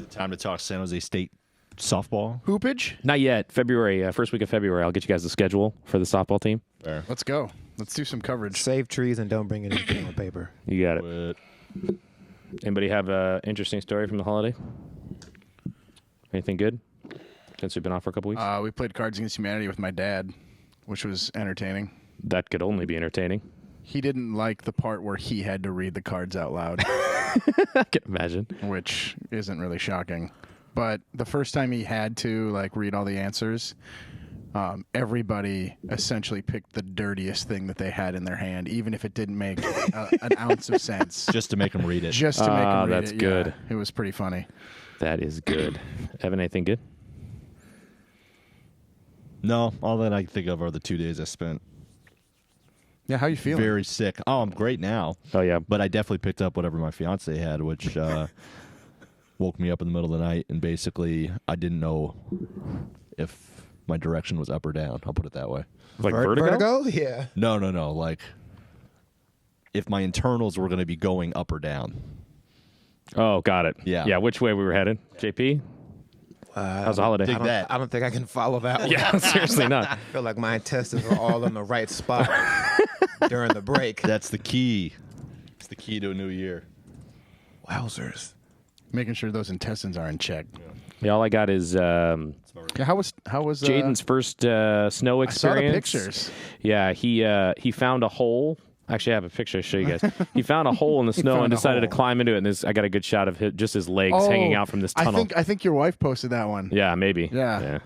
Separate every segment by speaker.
Speaker 1: Time to talk San Jose State softball.
Speaker 2: Hoopage?
Speaker 3: Not yet. February, first week of February. I'll get you guys the schedule for the softball team.
Speaker 1: There.
Speaker 2: Let's go. Let's do some coverage.
Speaker 4: Save trees and don't bring anything on paper.
Speaker 3: You got it. Anybody have an interesting story from the holiday? Anything good? Since we've been off for a couple weeks?
Speaker 2: We played Cards Against Humanity with my dad, which was entertaining.
Speaker 3: That could only be entertaining.
Speaker 2: He didn't like the part where he had to read the cards out loud,
Speaker 3: I can imagine.
Speaker 2: which isn't really shocking. But the first time he had to read all the answers, everybody essentially picked the dirtiest thing that they had in their hand, even if it didn't make an ounce of sense.
Speaker 1: Just to make him read it.
Speaker 2: Just to make him read
Speaker 3: that's
Speaker 2: it.
Speaker 3: good.
Speaker 2: Yeah, it was pretty funny.
Speaker 3: That is good. Evan, anything good?
Speaker 1: No, all that I can think of are the 2 days I spent
Speaker 2: Yeah, how you feeling?
Speaker 1: very sick. Oh, I'm great now.
Speaker 3: Oh, yeah.
Speaker 1: But I definitely picked up whatever my fiance had, which woke me up in the middle of the night, and basically I didn't know if my direction was up or down. I'll put it that way.
Speaker 3: Like vertigo?
Speaker 4: Yeah.
Speaker 1: No. Like if my internals were going to be going up or down.
Speaker 3: Oh, got it.
Speaker 1: Yeah.
Speaker 3: Yeah, which way we were headed? JP? How's the holiday?
Speaker 1: Dig that.
Speaker 4: I don't think I can follow that one.
Speaker 3: Yeah, seriously not.
Speaker 4: I feel like my intestines are all in the right spot during the break.
Speaker 1: That's the key. It's the key to a new year.
Speaker 4: Wowzers.
Speaker 2: Making sure those intestines are in check.
Speaker 3: Yeah, all I got is
Speaker 2: Yeah, how was
Speaker 3: Jaden's first snow
Speaker 2: I
Speaker 3: experience.
Speaker 2: saw the pictures.
Speaker 3: Yeah, he found a hole. Actually, I have a picture to show you guys. He found a hole in the snow
Speaker 2: found
Speaker 3: and
Speaker 2: a
Speaker 3: decided to
Speaker 2: hole.
Speaker 3: climb into it. And I got a good shot of just his legs hanging out from this tunnel.
Speaker 2: I think your wife posted that one.
Speaker 3: Yeah, maybe.
Speaker 2: Yeah.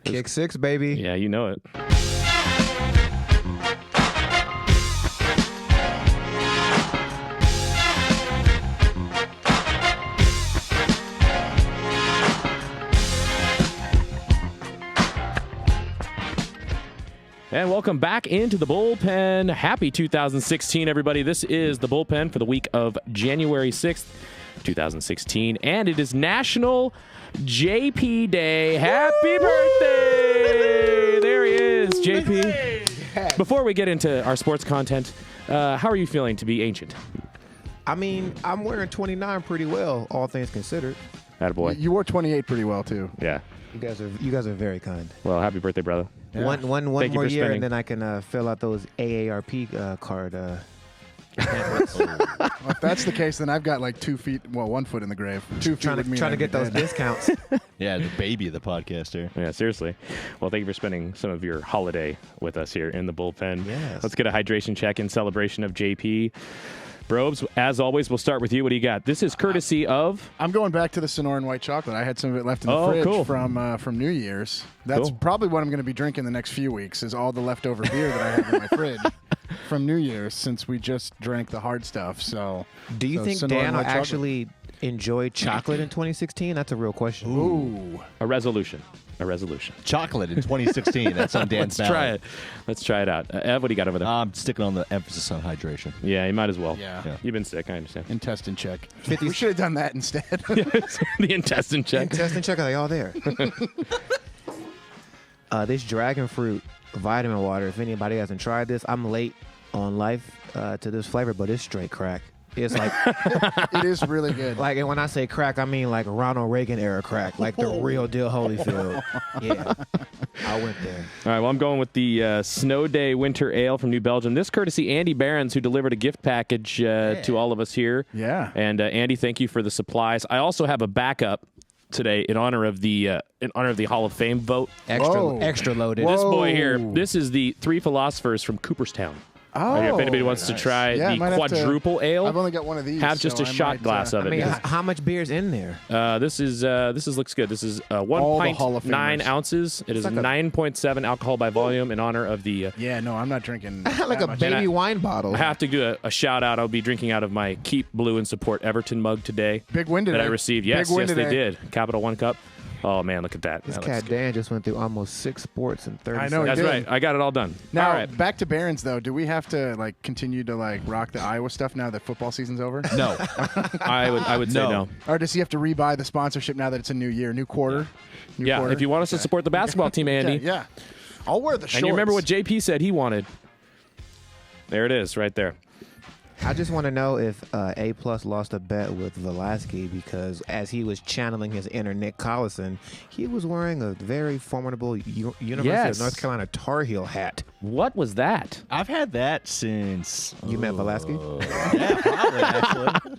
Speaker 4: Kick six, baby.
Speaker 3: Yeah, you know it. And welcome back into the Bullpen. Happy 2016, everybody. This is the Bullpen for the week of January 6th, 2016. And it is National JP Day. Happy birthday! There he is, JP. Before we get into our sports content, how are you feeling to be ancient?
Speaker 4: I mean, I'm wearing 29 pretty well, all things considered.
Speaker 3: Attaboy.
Speaker 2: You wore 28 pretty well too.
Speaker 3: Yeah.
Speaker 4: You guys are very kind.
Speaker 3: Well, happy birthday, brother.
Speaker 2: Yeah.
Speaker 4: One
Speaker 3: Thank you
Speaker 4: more
Speaker 3: for
Speaker 4: year,
Speaker 3: spending.
Speaker 4: and then I can fill out those AARP card.
Speaker 2: Well, if that's the case, then I've got 2 feet, 1 foot in the grave. 2 feet
Speaker 4: trying
Speaker 2: would mean
Speaker 4: to
Speaker 2: I'd
Speaker 4: get
Speaker 2: be
Speaker 4: those
Speaker 2: dead.
Speaker 4: discounts.
Speaker 1: Yeah, the baby of the podcast here.
Speaker 3: Yeah, seriously. Well, thank you for spending some of your holiday with us here in the Bullpen.
Speaker 4: Yes.
Speaker 3: Let's get a hydration check in celebration of JP. Brobes, as always, we'll start with you. What do you got? This is courtesy of...
Speaker 2: I'm going back to the Sonoran white chocolate. I had some of it left in the
Speaker 3: Oh,
Speaker 2: fridge
Speaker 3: cool.
Speaker 2: from New Year's. That's
Speaker 3: Cool.
Speaker 2: probably what I'm going to be drinking the next few weeks is all the leftover beer that I have in my fridge from New Year's since we just drank the hard stuff. So,
Speaker 4: Do you think
Speaker 2: Sonoran
Speaker 4: Dan will
Speaker 2: white chocolate.
Speaker 4: actually enjoy chocolate in 2016? That's a real question.
Speaker 2: Ooh.
Speaker 3: A resolution.
Speaker 1: Chocolate in 2016. That's on Dan's
Speaker 3: Let's try it. Let's try it out. Ev, what do you got over there?
Speaker 1: I'm sticking on the emphasis on hydration.
Speaker 3: Yeah, you might as well.
Speaker 2: Yeah.
Speaker 1: Yeah.
Speaker 3: You've been sick, I understand.
Speaker 2: Intestine check.
Speaker 4: 50
Speaker 2: We should have done that instead.
Speaker 3: The intestine check.
Speaker 4: Intestine check, are they all there? This dragon fruit vitamin water, if anybody hasn't tried this, I'm late on life to this flavor, but it's straight crack. It's like,
Speaker 2: It is really good.
Speaker 4: and when I say crack, I mean like Ronald Reagan era crack, like the real deal Holyfield. Yeah, I went there.
Speaker 3: All right, well, I'm going with the Snow Day Winter Ale from New Belgium. This courtesy Andy Behrens, who delivered a gift package to all of us here.
Speaker 2: Yeah.
Speaker 3: And Andy, thank you for the supplies. I also have a backup today in honor of the Hall of Fame vote.
Speaker 2: Whoa.
Speaker 4: Extra loaded.
Speaker 2: Whoa.
Speaker 3: This boy here, this is the three philosophers from Cooperstown.
Speaker 2: Oh,
Speaker 3: If anybody wants to try
Speaker 2: Yeah, I
Speaker 3: the
Speaker 2: might have to-
Speaker 3: quadruple ale,
Speaker 2: I've only got one of these.
Speaker 3: have just
Speaker 2: so
Speaker 3: a
Speaker 2: I
Speaker 3: shot
Speaker 2: might,
Speaker 3: glass of
Speaker 4: I
Speaker 3: it.
Speaker 4: mean,
Speaker 3: because,
Speaker 4: how much beer's in there?
Speaker 3: this looks good. This is 1
Speaker 2: All the
Speaker 3: pint,
Speaker 2: Hall of
Speaker 3: 9
Speaker 2: Famers.
Speaker 3: ounces. It is
Speaker 4: like a-
Speaker 3: 9.7 alcohol by volume in honor of the.
Speaker 2: Yeah, no, I'm not drinking.
Speaker 4: like
Speaker 2: that
Speaker 4: a
Speaker 2: much.
Speaker 4: baby wine bottle.
Speaker 3: I have to do a shout out. I'll be drinking out of my Keep Blue and Support Everton mug today.
Speaker 2: Big win today.
Speaker 3: That I received. Yes,
Speaker 2: Big win
Speaker 3: yes, they
Speaker 2: today.
Speaker 3: did. Capital One Cup. Oh man, look at that.
Speaker 4: This
Speaker 3: That
Speaker 4: cat
Speaker 3: looks good.
Speaker 4: Dan just went through almost 6 sports in 30
Speaker 2: I know, he
Speaker 3: That's
Speaker 2: did.
Speaker 3: right. I got it all done.
Speaker 2: Now,
Speaker 3: all right.
Speaker 2: back to Barron's, though. Do we have to continue to rock the Iowa stuff now that football season's over?
Speaker 1: No.
Speaker 3: I would say no.
Speaker 2: Or does he have to rebuy the sponsorship now that it's a new year, new quarter? New
Speaker 3: Yeah,
Speaker 2: quarter?
Speaker 3: if you want us to support the basketball team, Andy.
Speaker 2: Yeah. I'll wear the shorts.
Speaker 3: And you remember what JP said he wanted. There it is, right there.
Speaker 4: I just want to know if A+ lost a bet with Velasquez because as he was channeling his inner Nick Collison, he was wearing a very formidable University of North Carolina Tar Heel hat.
Speaker 3: What was that?
Speaker 1: I've had that since.
Speaker 4: You met Velasquez?
Speaker 1: Yeah, probably, actually.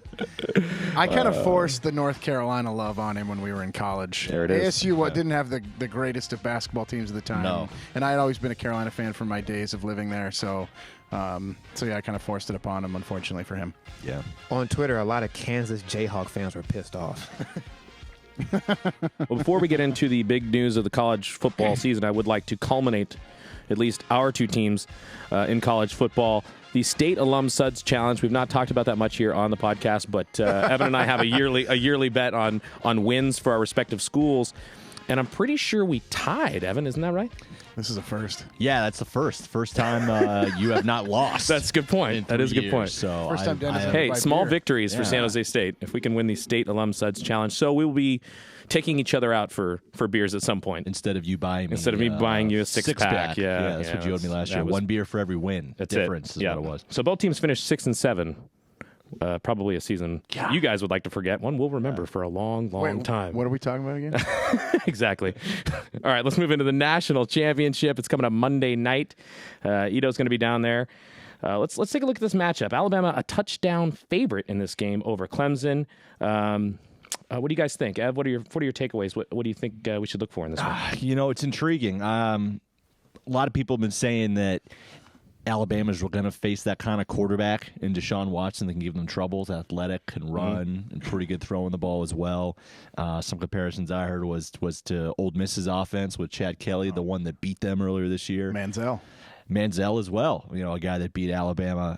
Speaker 2: I kind of forced the North Carolina love on him when we were in college.
Speaker 3: There it is.
Speaker 2: ASU didn't have the greatest of basketball teams at the time.
Speaker 1: No.
Speaker 2: And I had always been a Carolina fan from my days of living there. So yeah, I kind of forced it upon him, unfortunately for him.
Speaker 1: Yeah.
Speaker 4: On Twitter, a lot of Kansas Jayhawk fans were pissed off.
Speaker 3: Well, before we get into the big news of the college football season, I would like to culminate at least our two teams in college football. The State Alum Suds Challenge. We've not talked about that much here on the podcast, but Evan and I have a yearly bet on wins for our respective schools, and I'm pretty sure we tied. Evan, isn't that right?
Speaker 2: This is a first.
Speaker 1: Yeah, that's the first time you have not lost.
Speaker 3: That's a good point. That is a good point.
Speaker 1: So
Speaker 2: First time Dennis
Speaker 3: Hey,
Speaker 2: by
Speaker 3: small
Speaker 2: beer.
Speaker 3: victories for
Speaker 1: Yeah.
Speaker 3: San Jose State if we can win the State Alum Suds Challenge. So we will be taking each other out for beers at some point.
Speaker 1: instead of you buying me,
Speaker 3: Instead of me buying you a six-pack. Yeah,
Speaker 1: that's
Speaker 3: yeah,
Speaker 1: what you owed me last
Speaker 3: that
Speaker 1: year.
Speaker 3: was-
Speaker 1: One beer for every win.
Speaker 3: That's
Speaker 1: Difference
Speaker 3: it.
Speaker 1: is what it was.
Speaker 3: So both teams finished 6 and 7. Probably a season you guys would like to forget. One we'll remember for a long time.
Speaker 2: What are we talking about again?
Speaker 3: Exactly. All right, let's move into the national championship. It's coming up Monday night. Ito's going to be down there. Let's take a look at this matchup. Alabama, a touchdown favorite in this game over Clemson. What do you guys think, Ev? What are your takeaways? What do you think we should look for in this one?
Speaker 1: You know, it's intriguing. A lot of people have been saying that Alabama's going to face that kind of quarterback in Deshaun Watson that can give them troubles, athletic, can run, and pretty good throwing the ball as well. Some comparisons I heard was to Ole Miss's offense with Chad Kelly, the one that beat them earlier this year. Manziel as well, you know, a guy that beat Alabama.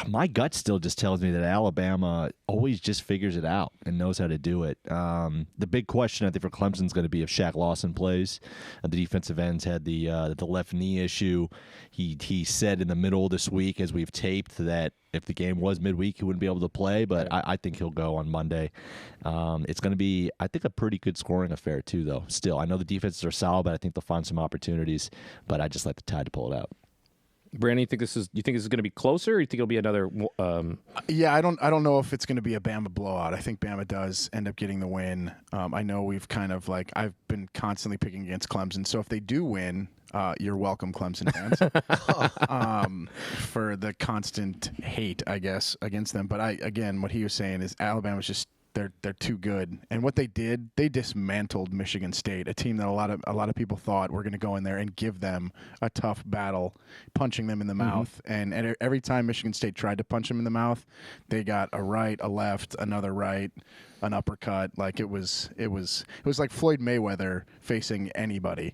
Speaker 1: My gut still just tells me that Alabama always just figures it out and knows how to do it. The big question, I think, for Clemson is going to be if Shaq Lawson plays. The defensive ends had the left knee issue. He said in the middle of this week, as we've taped, that if the game was midweek, he wouldn't be able to play, but I think he'll go on Monday. It's going to be, I think, a pretty good scoring affair, too, though. Still, I know the defenses are solid, but I think they'll find some opportunities, but I just like the Tide to pull it out.
Speaker 3: Brandon, you think this is going to be closer, or you think it'll be another?
Speaker 2: Yeah, I don't know if it's going to be a Bama blowout. I think Bama does end up getting the win. I know we've kind of I've been constantly picking against Clemson, so if they do win, you're welcome, Clemson fans, for the constant hate, I guess, against them. But again, what he was saying is Alabama's just they're too good, and what they did, they dismantled Michigan State, a team that a lot of people thought were going to go in there and give them a tough battle, punching them in the mouth. And every time Michigan State tried to punch them in the mouth, they got a right, a left, another right, an uppercut. Like it was like Floyd Mayweather facing anybody,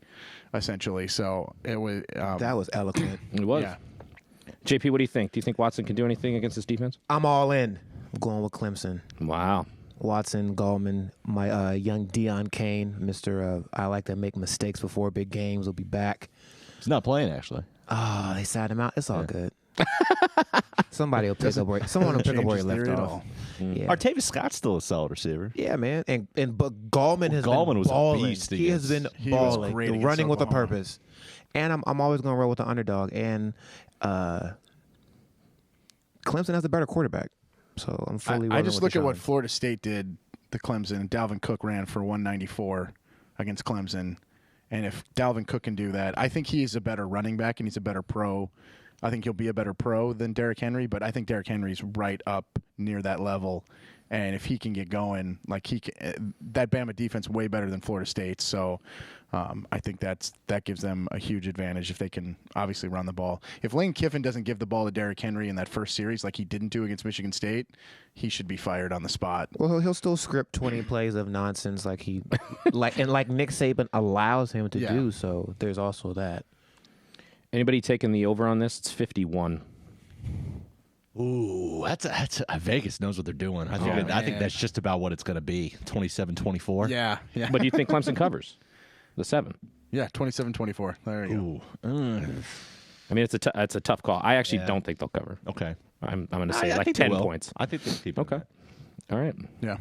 Speaker 2: essentially. So it was
Speaker 4: That was eloquent.
Speaker 3: It was.
Speaker 2: yeah.
Speaker 3: JP, what do you think? Do you think Watson can do anything against this defense?
Speaker 4: I'm all in. I'm going with Clemson.
Speaker 3: Wow.
Speaker 4: Watson, Gallman, my young Deion Kane, Mr. I like to make mistakes before big games, will be back.
Speaker 1: He's not playing, actually.
Speaker 4: Oh, they sat him out. It's all good. Somebody will pick up where someone will pick up where he
Speaker 2: Changes
Speaker 4: left
Speaker 2: theory at
Speaker 4: off.
Speaker 2: all.
Speaker 4: Yeah.
Speaker 1: Artavis Scott's still a solid receiver.
Speaker 4: Yeah, man, but Gallman has
Speaker 1: Gallman
Speaker 4: been
Speaker 1: was a
Speaker 4: balling.
Speaker 1: beast
Speaker 4: He has been
Speaker 2: He was
Speaker 4: balling,
Speaker 2: great against
Speaker 4: running with a
Speaker 2: Oklahoma.
Speaker 4: purpose. And I'm always going to roll with the underdog. And Clemson has a better quarterback, so I'm fully.
Speaker 2: I
Speaker 4: rolling
Speaker 2: just
Speaker 4: with
Speaker 2: look at what
Speaker 4: Deshaun.
Speaker 2: Florida State did to Clemson. Dalvin Cook ran for 194 against Clemson. And if Dalvin Cook can do that, I think he's a better running back and he's a better pro. I think he'll be a better pro than Derrick Henry, but I think Derrick Henry's right up near that level. And if he can get going, like that Bama defense way better than Florida State. So I think that gives them a huge advantage if they can obviously run the ball. If Lane Kiffin doesn't give the ball to Derrick Henry in that first series like he didn't do against Michigan State, he should be fired on the spot.
Speaker 4: Well, he'll still script 20 plays of nonsense like Nick Saban allows him to
Speaker 2: Yeah.
Speaker 4: do. So there's also that.
Speaker 3: Anybody taking the over on this? It's 51.
Speaker 1: Ooh, that's Vegas knows what they're doing. I think I think
Speaker 2: man.
Speaker 1: that's just about what it's going to be. 27-24.
Speaker 2: Yeah.
Speaker 3: But do you think Clemson covers the 7?
Speaker 2: Yeah, 27-24. There you go.
Speaker 1: Ooh.
Speaker 3: I mean, it's a tough call. I actually
Speaker 1: Yeah.
Speaker 3: don't think they'll cover.
Speaker 1: Okay.
Speaker 3: I'm going to say
Speaker 1: I
Speaker 3: like
Speaker 1: think they
Speaker 3: 10
Speaker 1: will.
Speaker 3: points.
Speaker 1: I think they keep it.
Speaker 3: Okay. All right.
Speaker 2: Yeah.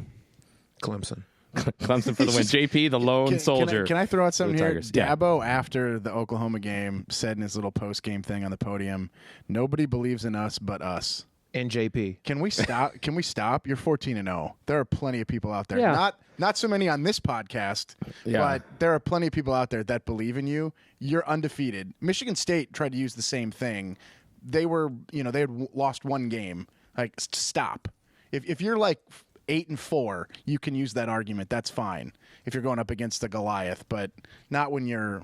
Speaker 4: Clemson.
Speaker 3: Clemson for the win. JP, the lone soldier.
Speaker 2: Can I throw out something
Speaker 3: for the
Speaker 2: here?
Speaker 3: Tigers. Yeah.
Speaker 2: Dabo, after the Oklahoma game, said in his little post-game thing on the podium, nobody believes in us but us.
Speaker 4: And JP.
Speaker 2: Can we stop? Can we stop? You're 14-0. There are plenty of people out there.
Speaker 3: Yeah.
Speaker 2: Not so many on this podcast, but there are plenty of people out there that believe in you. You're undefeated. Michigan State tried to use the same thing. They were, they had lost one game. Like, stop. If you're like 8-4, you can use that argument. That's fine. If you're going up against a Goliath, but not when you're,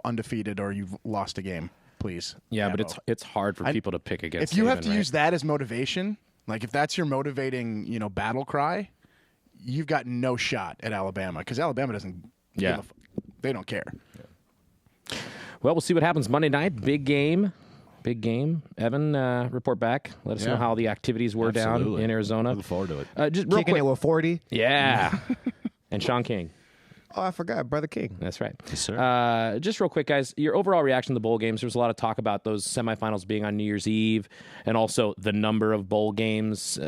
Speaker 2: undefeated or you've lost a game. Please.
Speaker 3: Yeah, but it's hard for people to pick against.
Speaker 2: If you have
Speaker 3: Saban,
Speaker 2: to use that as motivation, like if that's your motivating, battle cry, you've got no shot at Alabama because Alabama doesn't.
Speaker 3: Yeah.
Speaker 2: They don't care.
Speaker 3: Yeah. Well, we'll see what happens Monday night. Big game. Evan, report back. Let us know how the activities were down in Arizona.
Speaker 1: Look forward to it.
Speaker 3: Just real
Speaker 4: Kicking
Speaker 3: quick.
Speaker 4: it with 40.
Speaker 3: Yeah. And Sean King.
Speaker 4: Oh, I forgot, Brother King.
Speaker 3: That's right.
Speaker 1: Yes, sir.
Speaker 3: Just real quick, guys, your overall reaction to the bowl games. There's a lot of talk about those semifinals being on New Year's Eve and also the number of bowl games.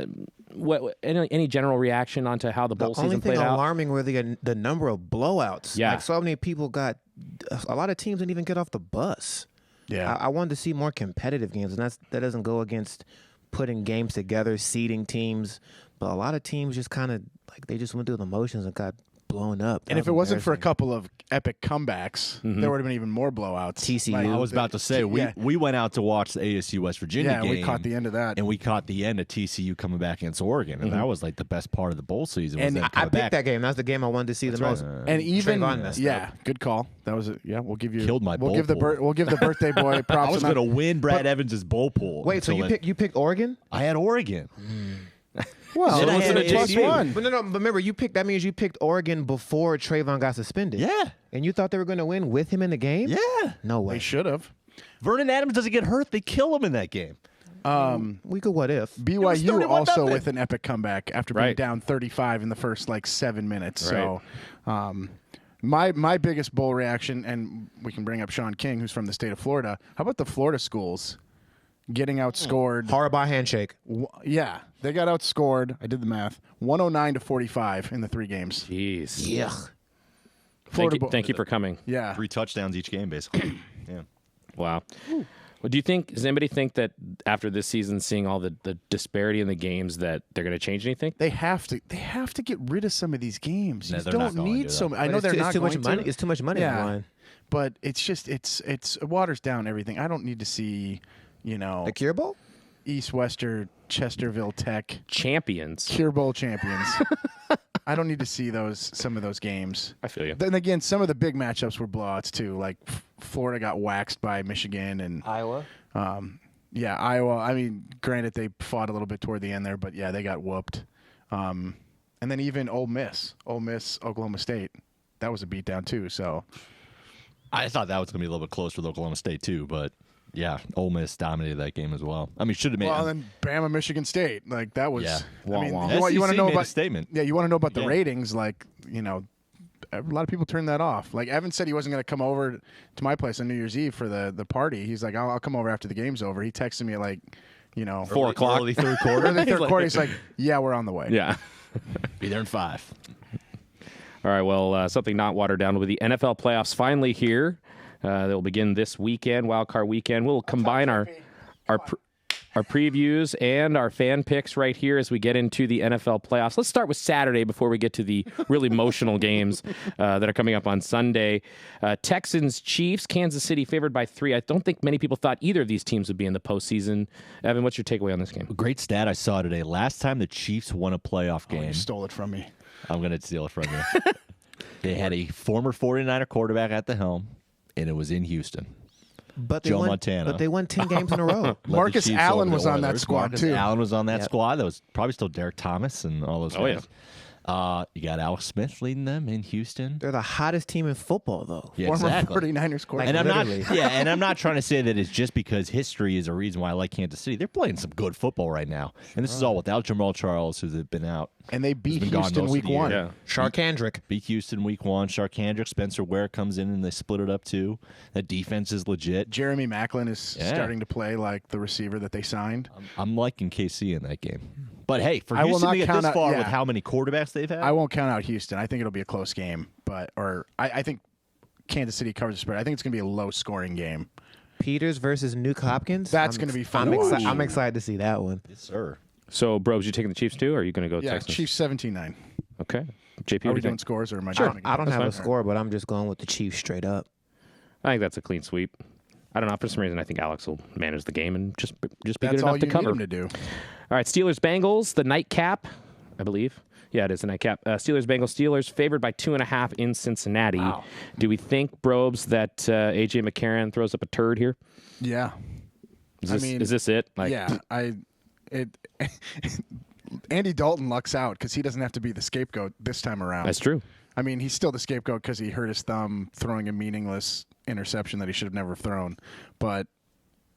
Speaker 3: Any general reaction onto how the bowl season played out?
Speaker 4: The only thing alarming were the number of blowouts.
Speaker 3: Yeah.
Speaker 4: Like so many people a lot of teams didn't even get off the bus.
Speaker 2: Yeah.
Speaker 4: I wanted to see more competitive games, and that doesn't go against putting games together, seeding teams. But a lot of teams just kind of, they just went through the motions and got blown up.
Speaker 2: And if it wasn't for a couple of epic comebacks, there would have been even more blowouts.
Speaker 4: TCU.
Speaker 1: I was about to say, we went out to watch the ASU West Virginia game.
Speaker 2: Yeah, we caught the end of that.
Speaker 1: And we caught the end of TCU coming back against Oregon. And that was the best part of the bowl season. Was
Speaker 2: And
Speaker 1: them
Speaker 4: I
Speaker 1: coming
Speaker 4: picked
Speaker 1: back.
Speaker 4: that game. That's the game I wanted to see the most.
Speaker 2: And even
Speaker 4: Trayvon messed up.
Speaker 2: good call. That was it. Yeah, we'll give you
Speaker 1: Killed my
Speaker 2: we'll
Speaker 1: bowl
Speaker 2: give the
Speaker 1: pool.
Speaker 2: we'll give the birthday boy props.
Speaker 1: I was going to win Brad Evans' bowl pool.
Speaker 4: Wait, so
Speaker 1: until
Speaker 4: you picked Oregon?
Speaker 1: I had Oregon.
Speaker 2: Well,
Speaker 1: Then I
Speaker 2: listen
Speaker 1: had
Speaker 2: to plus
Speaker 1: JP.
Speaker 2: one.
Speaker 4: But no. But remember, that means you picked Oregon before Trayvon got suspended.
Speaker 1: Yeah.
Speaker 4: And you thought they were going to win with him in the game?
Speaker 1: Yeah.
Speaker 4: No
Speaker 2: They
Speaker 4: way.
Speaker 2: should have.
Speaker 1: Vernon Adams doesn't get hurt. They kill him in that game.
Speaker 4: We could what if?
Speaker 2: BYU
Speaker 1: 31-0.
Speaker 2: also with an epic comeback after being
Speaker 3: Right.
Speaker 2: down 35 in the first 7 minutes.
Speaker 3: Right.
Speaker 2: So, my biggest bowl reaction, and we can bring up Sean King, who's from the state of Florida. How about the Florida schools getting outscored?
Speaker 4: Horrible handshake.
Speaker 2: Yeah, they got outscored. I did the math. 109-45 in the 3 games.
Speaker 3: Jeez.
Speaker 4: Yuck.
Speaker 2: Florida
Speaker 3: Thank you for coming.
Speaker 2: Yeah.
Speaker 1: 3 touchdowns each game, basically. Yeah.
Speaker 3: Wow. Well, does anybody think that after this season, seeing all the disparity in the games, that they're going to change anything?
Speaker 2: They have to get rid of some of these games.
Speaker 1: No,
Speaker 2: You
Speaker 1: they're not
Speaker 2: don't
Speaker 1: going
Speaker 2: need
Speaker 1: to,
Speaker 2: so
Speaker 1: though.
Speaker 2: many. I know they're not
Speaker 4: too
Speaker 2: going
Speaker 4: much money.
Speaker 2: to.
Speaker 4: It's too much money on the
Speaker 2: Yeah.
Speaker 4: line.
Speaker 2: But it's just it waters down everything. I don't need to see,
Speaker 4: The Cure Bowl?
Speaker 2: East Wester, Chesterville Tech,
Speaker 3: Champions.
Speaker 2: Cure Bowl champions. I don't need to see some of those games.
Speaker 3: I feel you.
Speaker 2: Then again, some of the big matchups were blowouts too. Like Florida got waxed by Michigan and
Speaker 4: Iowa.
Speaker 2: yeah, Iowa. I mean, granted they fought a little bit toward the end there, but yeah, they got whooped. And then even Ole Miss, Oklahoma State, that was a beatdown too. So
Speaker 1: I thought that was going to be a little bit closer with Oklahoma State, too. But, yeah, Ole Miss dominated that game as well. I mean, should have made
Speaker 2: well, then Bama, Michigan State, like that was.
Speaker 1: Yeah.
Speaker 2: I mean,
Speaker 3: Wah, wah.
Speaker 2: you want to know
Speaker 1: made a
Speaker 2: about
Speaker 1: statement.
Speaker 2: Yeah, you want to know about the
Speaker 1: Yeah.
Speaker 2: ratings, like a lot of people turned that off. Like Evan said, he wasn't going to come over to my place on New Year's Eve for the party. He's like, I'll come over after the game's over. He texted me at
Speaker 3: 4 o'clock.
Speaker 1: Early third quarter.
Speaker 2: early third quarter. He's like, yeah, we're on the way.
Speaker 3: Yeah.
Speaker 1: Be there in 5.
Speaker 3: All right, well, something not watered down with the NFL playoffs finally here. They will begin this weekend, Wild Card Weekend. We'll combine our previews and our fan picks right here as we get into the NFL playoffs. Let's start with Saturday before we get to the really emotional games that are coming up on Sunday. Texans, Chiefs, Kansas City favored by 3. I don't think many people thought either of these teams would be in the postseason. Evan, what's your takeaway on this game?
Speaker 1: Great stat I saw today. Last time the Chiefs won a playoff
Speaker 2: Oh,
Speaker 1: game,
Speaker 2: you stole it from me.
Speaker 1: I'm going to steal it from you. They had a former 49er quarterback at the helm, and it was in Houston.
Speaker 4: But
Speaker 1: Joe Montana.
Speaker 4: But they won 10 games in a row.
Speaker 1: Led the
Speaker 2: Marcus
Speaker 1: Chiefs
Speaker 2: Allen
Speaker 1: over
Speaker 2: was
Speaker 1: the
Speaker 2: on that
Speaker 1: Oilers.
Speaker 2: squad,
Speaker 1: Marcus
Speaker 2: too.
Speaker 1: Allen was on that
Speaker 4: Yep.
Speaker 1: squad. That was probably still Derek Thomas and all those guys. You got Alex Smith leading them in Houston.
Speaker 4: They're the hottest team in football, though.
Speaker 1: Yeah,
Speaker 2: Former
Speaker 1: exactly.
Speaker 2: 49ers quarterback.
Speaker 1: And I'm not,
Speaker 4: Literally.
Speaker 1: and I'm not trying to say that it's just because history is a reason why I like Kansas City. They're playing some good football right now, and this is all without Jamal Charles, who's been out.
Speaker 2: And they beat
Speaker 1: been gone
Speaker 2: Houston
Speaker 1: most of
Speaker 2: week
Speaker 1: the year.
Speaker 2: 1.
Speaker 3: Yeah.
Speaker 4: Sharkandrick.
Speaker 1: Beat Houston week 1. Sharkandrick, Spencer Ware comes in, and they split it up too. That defense is legit.
Speaker 2: Jeremy Maclin is
Speaker 1: Yeah.
Speaker 2: starting to play like the receiver that they signed.
Speaker 1: I'm liking KC in that game. But hey, for
Speaker 2: I will
Speaker 1: Houston
Speaker 2: not
Speaker 1: to get
Speaker 2: count
Speaker 1: this
Speaker 2: out-
Speaker 1: far
Speaker 2: yeah.
Speaker 1: with how many quarterbacks they've had,
Speaker 2: I won't count out Houston. I think it'll be a close game, I think Kansas City covers the spread. I think it's going to be a low-scoring game.
Speaker 4: Peters versus Nuke Hopkins.
Speaker 2: That's going to be fun to watch.
Speaker 4: I'm excited to see that one.
Speaker 1: Yes, sir.
Speaker 3: So, Bros, you taking the Chiefs too, or are you going to go
Speaker 2: Yeah,
Speaker 3: Texans?
Speaker 2: Chiefs 17-9.
Speaker 3: Okay. JP,
Speaker 2: Are
Speaker 3: what do
Speaker 2: we
Speaker 3: you
Speaker 2: doing
Speaker 3: think?
Speaker 2: scores or am I
Speaker 3: Sure.
Speaker 2: doing
Speaker 4: I don't
Speaker 3: That's
Speaker 4: have a
Speaker 3: fine.
Speaker 4: score, but I'm just going with the Chiefs straight up.
Speaker 3: I think that's a clean sweep. I don't know. For some reason, I think Alex will manage the game and just be good
Speaker 2: That's
Speaker 3: enough
Speaker 2: all
Speaker 3: to
Speaker 2: you
Speaker 3: cover.
Speaker 2: need him to do.
Speaker 3: All right, Steelers-Bengals, the nightcap, I believe. Yeah, it is the nightcap. Steelers-Bengals. Steelers favored by 2.5 in Cincinnati.
Speaker 1: Wow.
Speaker 3: Do we think, Probes, that A.J. McCarron throws up a turd here?
Speaker 2: Yeah.
Speaker 3: Is this it?
Speaker 2: Yeah. Andy Dalton lucks out because he doesn't have to be the scapegoat this time around.
Speaker 3: That's true.
Speaker 2: I mean, he's still the scapegoat because he hurt his thumb throwing a meaningless interception that he should have never thrown. But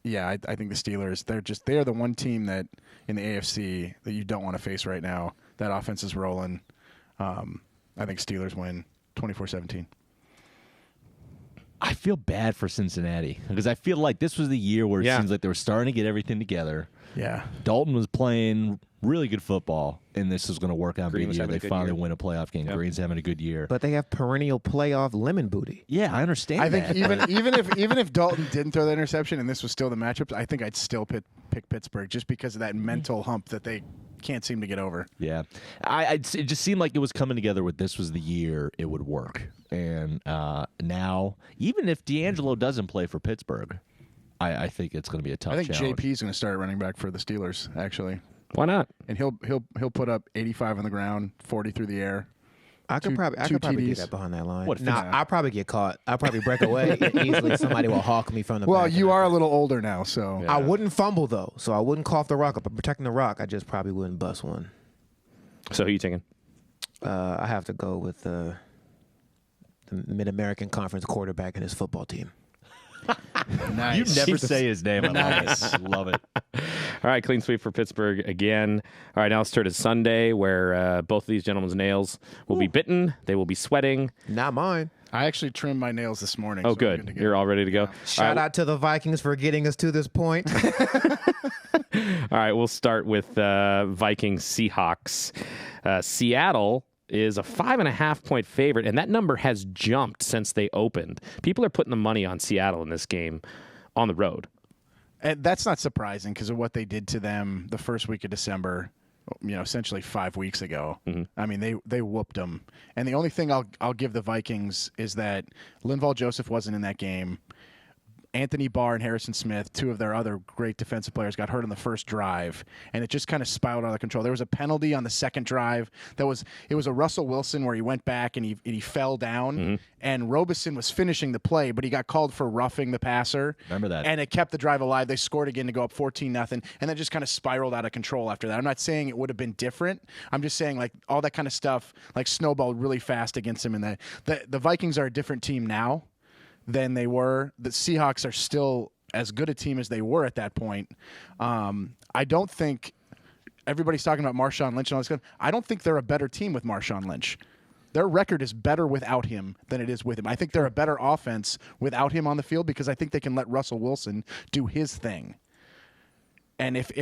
Speaker 2: yeah, I think the Steelers, they're the one team that in the AFC that you don't want to face right now. That offense is rolling. I think Steelers win 24-17.
Speaker 1: I feel bad for Cincinnati because I feel like this was the year where it
Speaker 3: Yeah.
Speaker 1: seems like they were starting to get everything together.
Speaker 2: Yeah.
Speaker 1: Dalton was playing really good football, and this is going to work out
Speaker 3: Green
Speaker 1: big
Speaker 3: was
Speaker 1: year.
Speaker 3: having
Speaker 1: They
Speaker 3: a good
Speaker 1: finally
Speaker 3: year.
Speaker 1: win a playoff game.
Speaker 3: Yep.
Speaker 1: Green's having a good year.
Speaker 4: But they have perennial playoff lemon booty.
Speaker 1: Yeah, I understand.
Speaker 2: I think
Speaker 1: that.
Speaker 2: even if Dalton didn't throw that interception and this was still the matchups, I think I'd still pick Pittsburgh just because of that mental hump that they can't seem to get over.
Speaker 1: Yeah, it just seemed like it was coming together with this was the year it would work, and now even if D'Angelo doesn't play for Pittsburgh, I think it's going to be a tough
Speaker 2: I think
Speaker 1: challenge.
Speaker 2: JP's going to start running back for the Steelers actually,
Speaker 3: Why not?
Speaker 2: and he'll put up 85 on the ground, 40 through the air.
Speaker 4: I could
Speaker 2: Two
Speaker 4: probably get
Speaker 2: TDs.
Speaker 4: that behind that line.
Speaker 1: What,
Speaker 4: Nah,
Speaker 2: fix-
Speaker 4: I'll probably get caught. I'll probably break away easily. Somebody will hawk me from the
Speaker 2: Well,
Speaker 4: back.
Speaker 2: you are a little older now, so
Speaker 3: Yeah.
Speaker 4: I wouldn't fumble though, so I wouldn't cough the rock up. I'm protecting the rock. I just probably wouldn't bust one.
Speaker 3: So who are you taking?
Speaker 4: I have to go with the Mid-American Conference quarterback and his football team.
Speaker 2: nice.
Speaker 1: You never
Speaker 3: Jesus.
Speaker 1: say his name. I
Speaker 2: Nice.
Speaker 1: love it. Love it.
Speaker 3: All right, clean sweep for Pittsburgh again. All right, now let's turn to Sunday, where both of these gentlemen's nails will be bitten. They will be sweating.
Speaker 4: Not mine.
Speaker 2: I actually trimmed my nails this morning.
Speaker 3: Oh,
Speaker 2: so I'm
Speaker 3: good.
Speaker 2: to go.
Speaker 3: You're all ready to go.
Speaker 4: Shout out to the Vikings for getting us to this point.
Speaker 3: All right, we'll start with Vikings Seahawks. Seattle is a 5.5-point favorite, and that number has jumped since they opened. People are putting the money on Seattle in this game on the road.
Speaker 2: And that's not surprising because of what they did to them the first week of December, essentially 5 weeks ago. I mean, they whooped them. And the only thing I'll give the Vikings is that Linval Joseph wasn't in that game. Anthony Barr and Harrison Smith, two of their other great defensive players, got hurt on the first drive, and it just kind of spiraled out of control. There was a penalty on the second drive. It was a Russell Wilson where he went back and he fell down, and Robeson was finishing the play, but he got called for roughing the passer.
Speaker 1: Remember that.
Speaker 2: And it kept the drive alive. They scored again to go up 14-0, and then just kind of spiraled out of control after that. I'm not saying it would have been different. I'm just saying like all that kind of stuff like snowballed really fast against him. And the Vikings are a different team now than they were. The Seahawks are still as good a team as they were at that point. I don't think everybody's talking about Marshawn Lynch and all this stuff. I don't think they're a better team with Marshawn Lynch. Their record is better without him than it is with him. I think they're a better offense without him on the field because I think they can let Russell Wilson do his thing. And if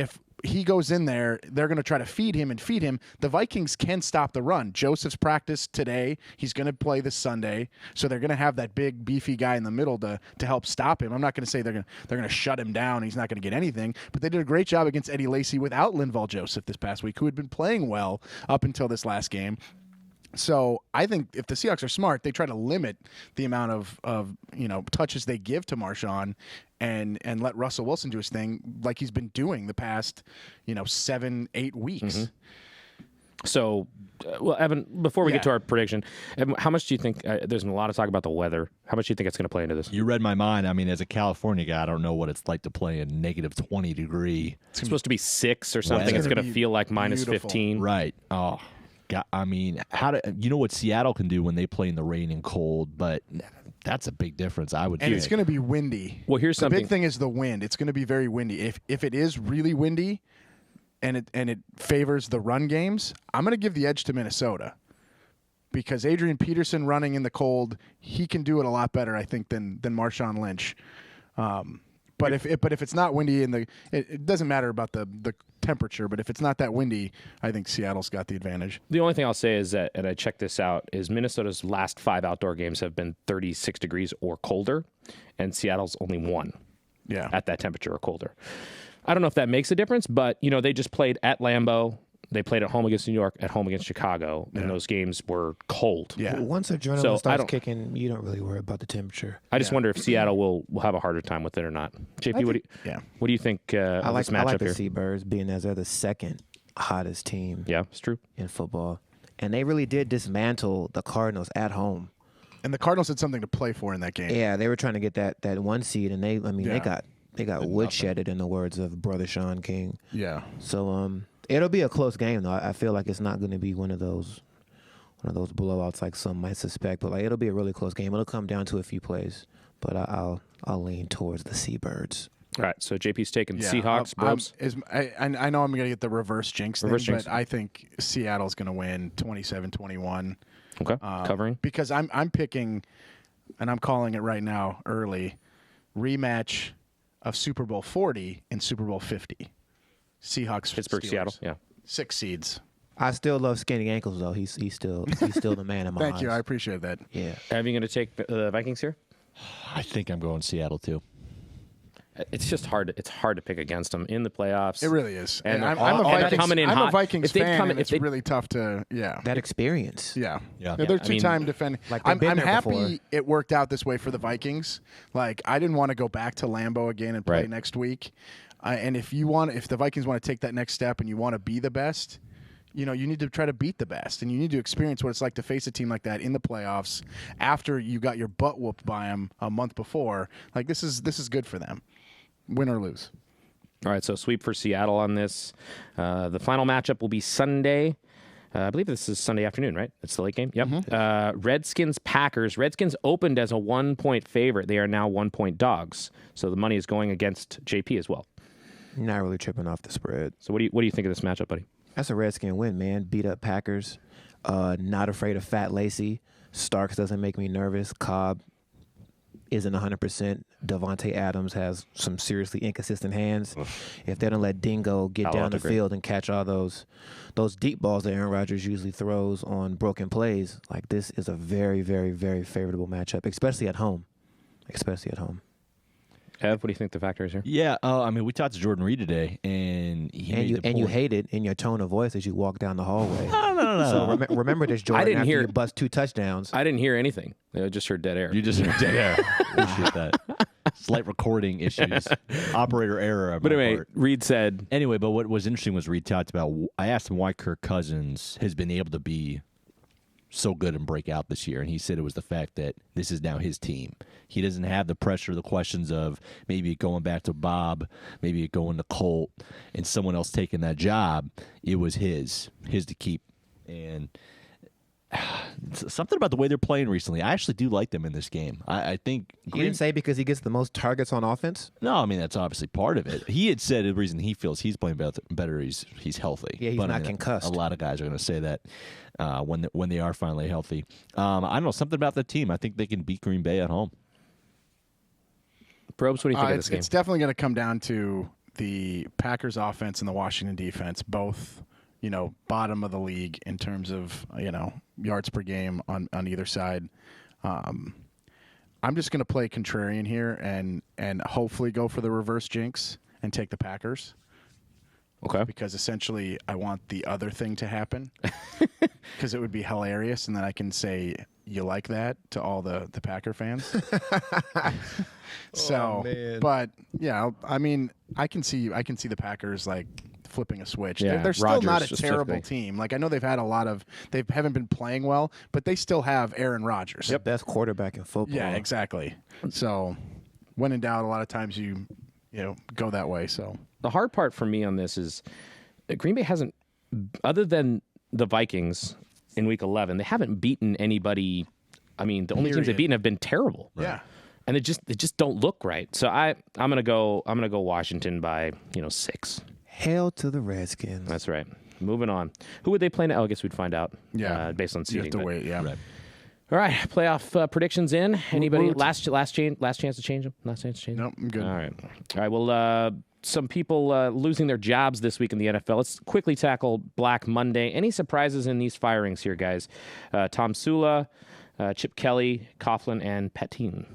Speaker 2: he goes in there, they're going to try to feed him. The Vikings can stop the run. Joseph's practiced today. He's going to play this Sunday. So they're going to have that big, beefy guy in the middle to help stop him. I'm not going to say they're going to shut him down. He's not going to get anything. But they did a great job against Eddie Lacy without Linval Joseph this past week, who had been playing well up until this last game. So I think if the Seahawks are smart, they try to limit the amount of touches they give to Marshawn and let Russell Wilson do his thing like he's been doing the past 7-8 weeks.
Speaker 3: So, Evan, before we get to our prediction, how much do you think, there's a lot of talk about the weather, how much do you think it's going to play into this?
Speaker 1: You read my mind. I mean, as a California guy, I don't know what it's like to play in negative 20 degree.
Speaker 3: It's supposed to be 6 or something.
Speaker 1: Weather.
Speaker 3: It's going to
Speaker 2: Be
Speaker 3: feel like minus
Speaker 2: beautiful.
Speaker 3: 15.
Speaker 1: Right. Oh, God. I mean, you know what Seattle can do when they play in the rain and cold, but that's a big difference, I would
Speaker 2: And
Speaker 1: think.
Speaker 2: it's going to be windy.
Speaker 3: Well, here's
Speaker 2: the
Speaker 3: something.
Speaker 2: big thing is the wind. It's going to be very windy. If it is really windy and it favors the run games, I'm going to give the edge to Minnesota. Because Adrian Peterson running in the cold, he can do it a lot better, I think, than Marshawn Lynch. But if it's not windy it doesn't matter about the temperature. But if it's not that windy, I think Seattle's got the advantage.
Speaker 3: The only thing I'll say is that, and I checked this out, is Minnesota's last 5 outdoor games have been 36 degrees or colder, and Seattle's only 1.
Speaker 2: Yeah.
Speaker 3: at that temperature or colder. I don't know if that makes a difference, but they just played at Lambeau. They played at home against New York, at home against Chicago, and those games were cold.
Speaker 2: Yeah.
Speaker 4: Once adrenaline starts kicking, you don't really worry about the temperature.
Speaker 3: I just wonder if Seattle will have a harder time with it or not. JP, what do you think of this matchup
Speaker 4: I like the
Speaker 3: here?
Speaker 4: Seabirds, being as they're the second hottest team
Speaker 3: Yeah, it's true.
Speaker 4: in football. And they really did dismantle the Cardinals at home.
Speaker 2: And the Cardinals had something to play for in that game.
Speaker 4: Yeah, they were trying to get that 1 seed, and they got woodshedded, in the words of Brother Sean King.
Speaker 2: Yeah.
Speaker 4: So it'll be a close game, though. I feel like it's not going to be one of those blowouts like some might suspect, but like it'll be a really close game. It'll come down to a few plays, but I'll lean towards the Seabirds.
Speaker 3: All right, so JP's taking Seahawks.
Speaker 2: I know I'm going to get the reverse jinx thing,
Speaker 3: jinx.
Speaker 2: but I think Seattle's going to win 27-21.
Speaker 3: Okay, covering.
Speaker 2: Because I'm picking, and I'm calling it right now early, rematch of Super Bowl 40 and Super Bowl 50. Seahawks,
Speaker 3: Pittsburgh,
Speaker 2: Steelers.
Speaker 3: Seattle, yeah.
Speaker 2: 6 seeds.
Speaker 4: I still love skinny ankles, though. He's still the man in my eyes.
Speaker 2: Thank you. I appreciate that.
Speaker 4: Yeah.
Speaker 3: Are you going to take the Vikings here?
Speaker 1: I think I'm going Seattle too.
Speaker 3: It's just hard. It's hard to pick against them in the playoffs.
Speaker 2: It really is.
Speaker 3: And
Speaker 2: I'm
Speaker 3: a
Speaker 2: a Vikings fan, and it's really tough to,
Speaker 4: That experience.
Speaker 2: Yeah.
Speaker 1: Yeah.
Speaker 2: They're two-time defending.
Speaker 4: Like
Speaker 2: I'm
Speaker 4: been there
Speaker 2: happy
Speaker 4: before.
Speaker 2: it worked out this way for the Vikings. Like, I didn't want to go back to Lambeau again and play
Speaker 3: Right.
Speaker 2: next week. And if the Vikings want to take that next step and you want to be the best, you need to try to beat the best, and you need to experience what it's like to face a team like that in the playoffs after you got your butt whooped by them a month before. Like, this is good for them, win or lose.
Speaker 3: All right, so sweep for Seattle on this. The final matchup will be Sunday. I believe this is Sunday afternoon, right? It's the late game. Yep.
Speaker 2: Mm-hmm.
Speaker 3: Redskins Packers. Redskins opened as a 1-point favorite. They are now 1-point dogs. So the money is going against JP as well.
Speaker 4: Not really tripping off the spread.
Speaker 3: So what do you think of this matchup, buddy?
Speaker 4: That's a Redskin win, man. Beat up Packers. Not afraid of Fat Lacey. Starks doesn't make me nervous. Cobb isn't 100%. Devontae Adams has some seriously inconsistent hands. If they don't let Dingo get down the field and catch all those deep balls that Aaron Rodgers usually throws on broken plays, like this is a very, very, very favorable matchup, especially at home.
Speaker 3: Ev, what do you think the factor is here?
Speaker 1: Yeah, I mean, we talked to Jordan Reed today, and
Speaker 4: you hate it in your tone of voice as you walk down the hallway.
Speaker 1: No.
Speaker 4: So remember this, Jordan.
Speaker 3: I didn't
Speaker 4: after
Speaker 3: hear
Speaker 4: you bust 2 touchdowns.
Speaker 3: I didn't hear anything. I just heard dead air.
Speaker 1: You just heard dead air. Appreciate that. Slight recording issues, operator error.
Speaker 3: But anyway, Reed said.
Speaker 1: Anyway, but what was interesting was Reed talked about. I asked him why Kirk Cousins has been able to be so good and break out this year, and he said it was the fact that this is now his team. He doesn't have the pressure, the questions of maybe it going back to Bob, maybe it going to Colt, and someone else taking that job. It was his to keep, and something about the way they're playing recently. I actually do like them in this game. I think
Speaker 4: You didn't say because he gets the most targets on offense?
Speaker 1: No, I mean that's obviously part of it. He had said the reason he feels he's playing better he's healthy.
Speaker 4: Yeah, he's not concussed.
Speaker 1: A lot of guys are going to say that when they are finally healthy. I don't know, something about the team. I think they can beat Green Bay at home.
Speaker 3: Probes, what do you think of this game?
Speaker 2: It's definitely going to come down to the Packers offense and the Washington defense, both bottom of the league in terms of yards per game on either side. I'm just going to play contrarian here and hopefully go for the reverse jinx and take the Packers.
Speaker 3: Okay.
Speaker 2: Because essentially I want the other thing to happen because it would be hilarious, and then I can say you like that to all the Packer fans.
Speaker 4: Man.
Speaker 2: But yeah, I mean, I can see the Packers like flipping a switch.
Speaker 3: Yeah,
Speaker 2: they're still
Speaker 3: Rodgers
Speaker 2: not a
Speaker 3: just
Speaker 2: terrible
Speaker 3: flipping.
Speaker 2: team. Like I know they've had they haven't been playing well, but they still have Aaron Rodgers.
Speaker 4: The best quarterback in football.
Speaker 2: Yeah, exactly. So when in doubt, a lot of times you go that way. So
Speaker 3: The hard part for me on this is Green Bay hasn't, other than the Vikings in Week 11, they haven't beaten anybody. I mean, the only teams they've beaten have been terrible.
Speaker 2: yeah.
Speaker 3: And they just don't look right. So I'm gonna go Washington by 6.
Speaker 4: Hail to the Redskins.
Speaker 3: That's right. Moving on. Who would they play now? I guess we'd find out.
Speaker 2: Yeah.
Speaker 3: Based on
Speaker 2: You
Speaker 3: seeding.
Speaker 2: have to
Speaker 3: but-
Speaker 2: wait. Yeah.
Speaker 1: Right.
Speaker 3: All right. Playoff predictions in. Anybody
Speaker 2: Woot.
Speaker 3: last chance to change them? Last chance to change them?
Speaker 2: Nope, I'm good.
Speaker 3: All right. Well, some people losing their jobs this week in the NFL. Let's quickly tackle Black Monday. Any surprises in these firings here, guys? Tom Sula, Chip Kelly, Coughlin, and Patine.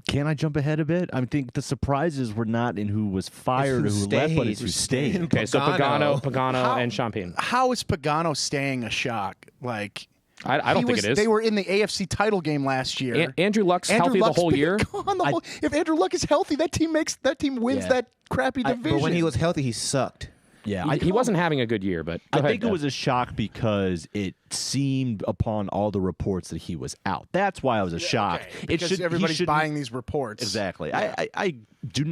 Speaker 1: Can I jump ahead a bit? I think the surprises were not in who was fired or
Speaker 4: It's
Speaker 1: who
Speaker 4: who
Speaker 1: left, but
Speaker 4: stayed.
Speaker 1: it's who stayed.
Speaker 3: Okay, so Pagano, and Champagne.
Speaker 2: How is Pagano staying a shock? Like,
Speaker 3: I don't think it is.
Speaker 2: They were in the AFC title game last year.
Speaker 3: Andrew Luck's healthy
Speaker 2: Luck's
Speaker 3: the whole
Speaker 2: been
Speaker 3: year.
Speaker 2: gone the whole- if Andrew Luck is healthy, that team wins
Speaker 1: Yeah.
Speaker 2: that crappy division.
Speaker 4: But when he was healthy, he sucked.
Speaker 1: Yeah,
Speaker 3: He wasn't having a good year, but
Speaker 1: I think it was a shock because it seemed upon all the reports that he was out. That's why it was a shock.
Speaker 2: Okay,
Speaker 1: It
Speaker 2: because
Speaker 1: should, he
Speaker 2: everybody's
Speaker 1: shouldn't-
Speaker 2: buying these reports.
Speaker 1: Exactly. I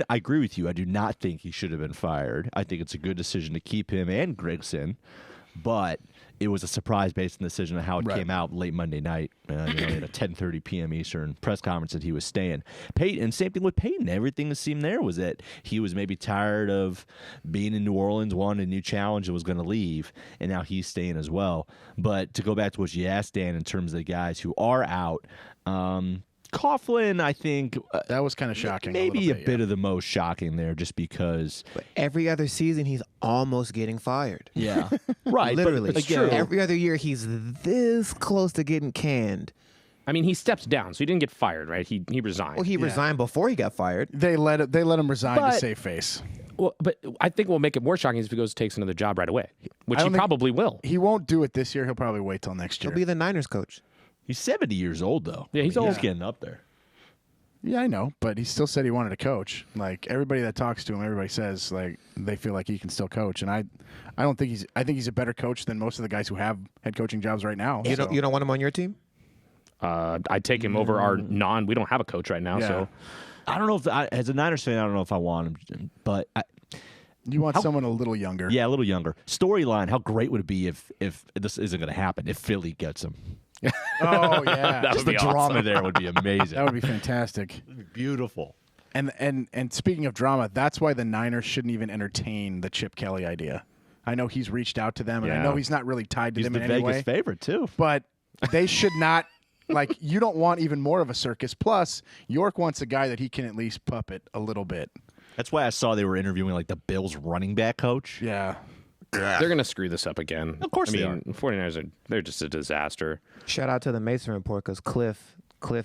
Speaker 1: agree with you. I do not think he should have been fired. I think it's a good decision to keep him and Grigson, but it was a surprise-based decision on how it came out late Monday night. He had a 10:30 p.m. Eastern press conference that he was staying. Peyton, same thing with Peyton. Everything that seemed there was that he was maybe tired of being in New Orleans, wanted a new challenge, and was going to leave, and now he's staying as well. But to go back to what you asked, Dan, in terms of the guys who are out, Coughlin, I think
Speaker 2: That was kind of shocking.
Speaker 1: maybe
Speaker 2: a
Speaker 1: a bit of the most shocking there, just because.
Speaker 4: But every other season, he's almost getting fired.
Speaker 1: Yeah, right.
Speaker 4: Literally.
Speaker 1: but again,
Speaker 4: Every other year, he's this close to getting canned.
Speaker 3: I mean, he stepped down, so he didn't get fired, right? He resigned.
Speaker 4: Well, he resigned before he got fired.
Speaker 2: They let him resign to
Speaker 3: But-
Speaker 2: save face.
Speaker 3: Well, but I think what will make it more shocking is if he goes takes another job right away, which
Speaker 2: I
Speaker 3: he
Speaker 2: don't think-
Speaker 3: probably will.
Speaker 2: He won't do it this year. He'll probably wait till next year.
Speaker 4: He'll be the Niners coach.
Speaker 1: he's 70 years old, though.
Speaker 3: Yeah, he's
Speaker 1: I mean,
Speaker 3: old.
Speaker 1: He's getting up there.
Speaker 2: Yeah, I know, but he still said he wanted to coach. Like everybody that talks to him, everybody says like they feel like he can still coach, and I don't think I think he's a better coach than most of the guys who have head coaching jobs right now.
Speaker 4: You
Speaker 2: so.
Speaker 4: don't want him on your team?
Speaker 3: I'd take him over our we don't have a coach right now,
Speaker 2: Yeah.
Speaker 3: so
Speaker 1: I don't know if as a Niners fan, I don't know if I want him, but
Speaker 2: You want someone a little younger.
Speaker 1: yeah, a little younger. Storyline: how great would it be if this isn't going to happen? If Philly gets him,
Speaker 2: Oh yeah.
Speaker 3: That
Speaker 1: just
Speaker 3: would
Speaker 1: the
Speaker 3: be
Speaker 1: drama
Speaker 3: awesome.
Speaker 1: there would be amazing.
Speaker 2: That would be fantastic.
Speaker 1: beautiful.
Speaker 2: And speaking of drama, that's why the Niners shouldn't even entertain the Chip Kelly idea. I know he's reached out to them, and I
Speaker 3: Yeah.
Speaker 2: know he's not really tied to
Speaker 1: He's
Speaker 2: them
Speaker 1: the
Speaker 2: in any
Speaker 1: Vegas
Speaker 2: way.
Speaker 1: favorite too.
Speaker 2: But they should not. Like, you don't want even more of a circus. Plus, York wants a guy that he can at least puppet a little bit.
Speaker 1: That's why I saw they were interviewing like the Bills running back coach.
Speaker 2: Yeah.
Speaker 3: they're going to screw this up again.
Speaker 1: Of course
Speaker 3: I
Speaker 1: they
Speaker 3: mean, 49ers they're just a disaster.
Speaker 4: Shout out to the Mason report because Cliff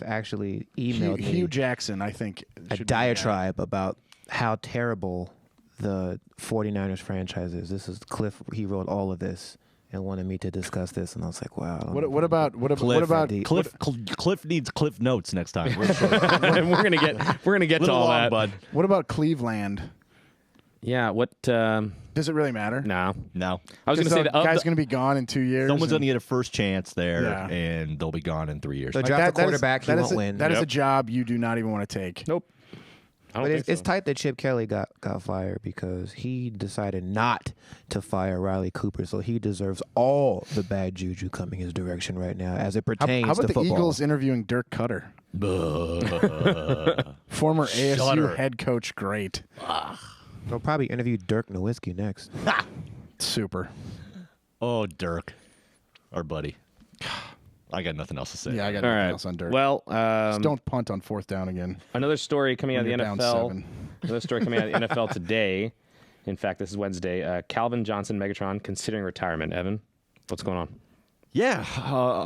Speaker 4: actually emailed me
Speaker 2: Hugh Jackson, I think.
Speaker 4: a
Speaker 2: should be the guy.
Speaker 4: diatribe about how terrible the 49ers franchise is. This is Cliff. He wrote all of this and wanted me to discuss this, and I was like, wow. I don't know.
Speaker 2: What about
Speaker 1: Cliff needs Cliff notes next time.
Speaker 3: We're going to get to all that.
Speaker 1: bud.
Speaker 2: what about Cleveland?
Speaker 3: Yeah, what
Speaker 2: Does it really matter?
Speaker 3: no.
Speaker 1: No,
Speaker 3: I was going to say
Speaker 2: the guy's going to be gone in 2 years.
Speaker 1: someone's
Speaker 2: and-
Speaker 1: going to get a first chance there,
Speaker 2: Yeah.
Speaker 1: and they'll be gone in 3 years.
Speaker 4: So draft a quarterback, he won't win.
Speaker 2: That is
Speaker 3: Yep.
Speaker 2: a job you do not even want to take.
Speaker 3: Nope. I don't
Speaker 4: But
Speaker 3: think
Speaker 4: it's
Speaker 3: so.
Speaker 4: tight that Chip Kelly got fired because he decided not to fire Riley Cooper, so he deserves all the bad juju coming his direction right now as it pertains
Speaker 2: How about
Speaker 4: to
Speaker 2: the
Speaker 4: football.
Speaker 2: Eagles interviewing Dirk Cutter, former ASU
Speaker 1: Shudder.
Speaker 2: head coach? Great,
Speaker 4: They'll probably interview Dirk Nowitzki next.
Speaker 2: super.
Speaker 1: Oh, Dirk, our buddy. I got nothing else to say.
Speaker 2: Yeah, I got
Speaker 3: All
Speaker 2: nothing
Speaker 3: right.
Speaker 2: else on Dirk.
Speaker 3: Well,
Speaker 2: Just don't punt on fourth down again.
Speaker 3: another story coming out of
Speaker 2: When
Speaker 3: the
Speaker 2: you're down
Speaker 3: NFL.
Speaker 2: 7.
Speaker 3: Another story coming out of the NFL today. In fact, this is Wednesday. Calvin Johnson, Megatron, considering retirement. Evan, what's going on?
Speaker 1: Yeah,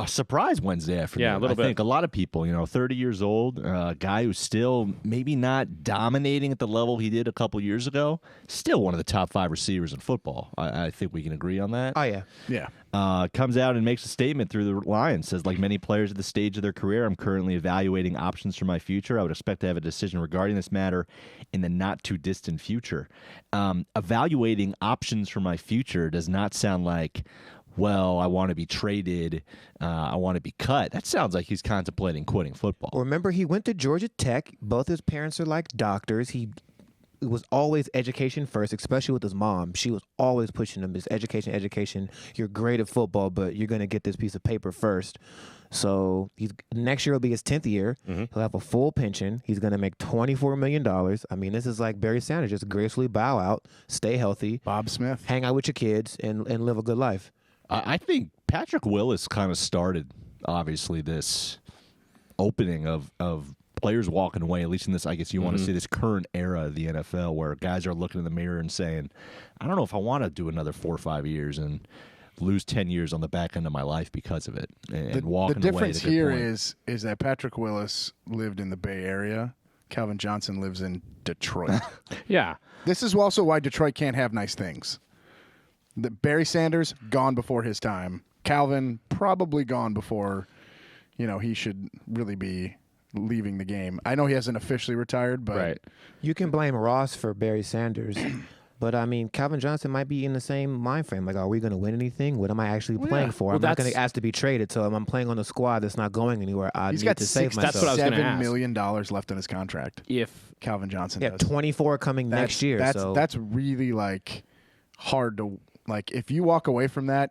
Speaker 1: a surprise Wednesday afternoon.
Speaker 3: Yeah, a little
Speaker 1: I
Speaker 3: bit.
Speaker 1: think a lot of people, 30 years old, a guy who's still maybe not dominating at the level he did a couple years ago, still one of the top 5 receivers in football. I think we can agree on that.
Speaker 4: Oh, yeah.
Speaker 2: Yeah.
Speaker 1: Comes out and makes a statement through the Lions. Says, like many players at this stage of their career, I'm currently evaluating options for my future. I would expect to have a decision regarding this matter in the not too distant future. Evaluating options for my future does not sound like, well, I want to be traded, I want to be cut. That sounds like he's contemplating quitting football.
Speaker 4: Remember, he went to Georgia Tech. Both his parents are like doctors. He was always education first, especially with his mom. She was always pushing him, this education. You're great at football, but you're going to get this piece of paper first. So next year will be his 10th year. He'll have a full pension. He's going to make $24 million. I mean, this is like Barry Sanders. Just gracefully bow out, stay healthy,
Speaker 2: Bob Smith.
Speaker 4: hang out with your kids, and live a good life.
Speaker 1: I think Patrick Willis kind of started, obviously, this opening of players walking away, at least in this, I guess you want to say, this current era of the NFL where guys are looking in the mirror and saying, I don't know if I want to do another 4 or 5 years. And lose 10 years on the back end of my life because of it and
Speaker 2: The
Speaker 1: walking
Speaker 2: difference
Speaker 1: away.
Speaker 2: here is that Patrick Willis lived in the Bay Area. Calvin Johnson lives in Detroit.
Speaker 3: Yeah.
Speaker 2: This is also why Detroit can't have nice things. Barry Sanders, gone before his time. Calvin, probably gone before, he should really be leaving the game. I know he hasn't officially retired, but
Speaker 3: Right.
Speaker 4: You can blame Ross for Barry Sanders, but I mean, Calvin Johnson might be in the same mind frame. Like, are we going to win anything? What am I actually playing for?
Speaker 3: Well,
Speaker 4: I'm not going to
Speaker 3: that's-
Speaker 4: ask to be traded, so I'm playing on a squad that's not going anywhere. I
Speaker 2: he's
Speaker 4: need
Speaker 2: got
Speaker 4: to save myself.
Speaker 3: That's what I was gonna
Speaker 2: $7
Speaker 3: ask.
Speaker 2: million left in his contract.
Speaker 3: If
Speaker 2: Calvin Johnson
Speaker 4: Yeah,
Speaker 2: does.
Speaker 4: 24 coming next year.
Speaker 2: That's really hard to if you walk away from that,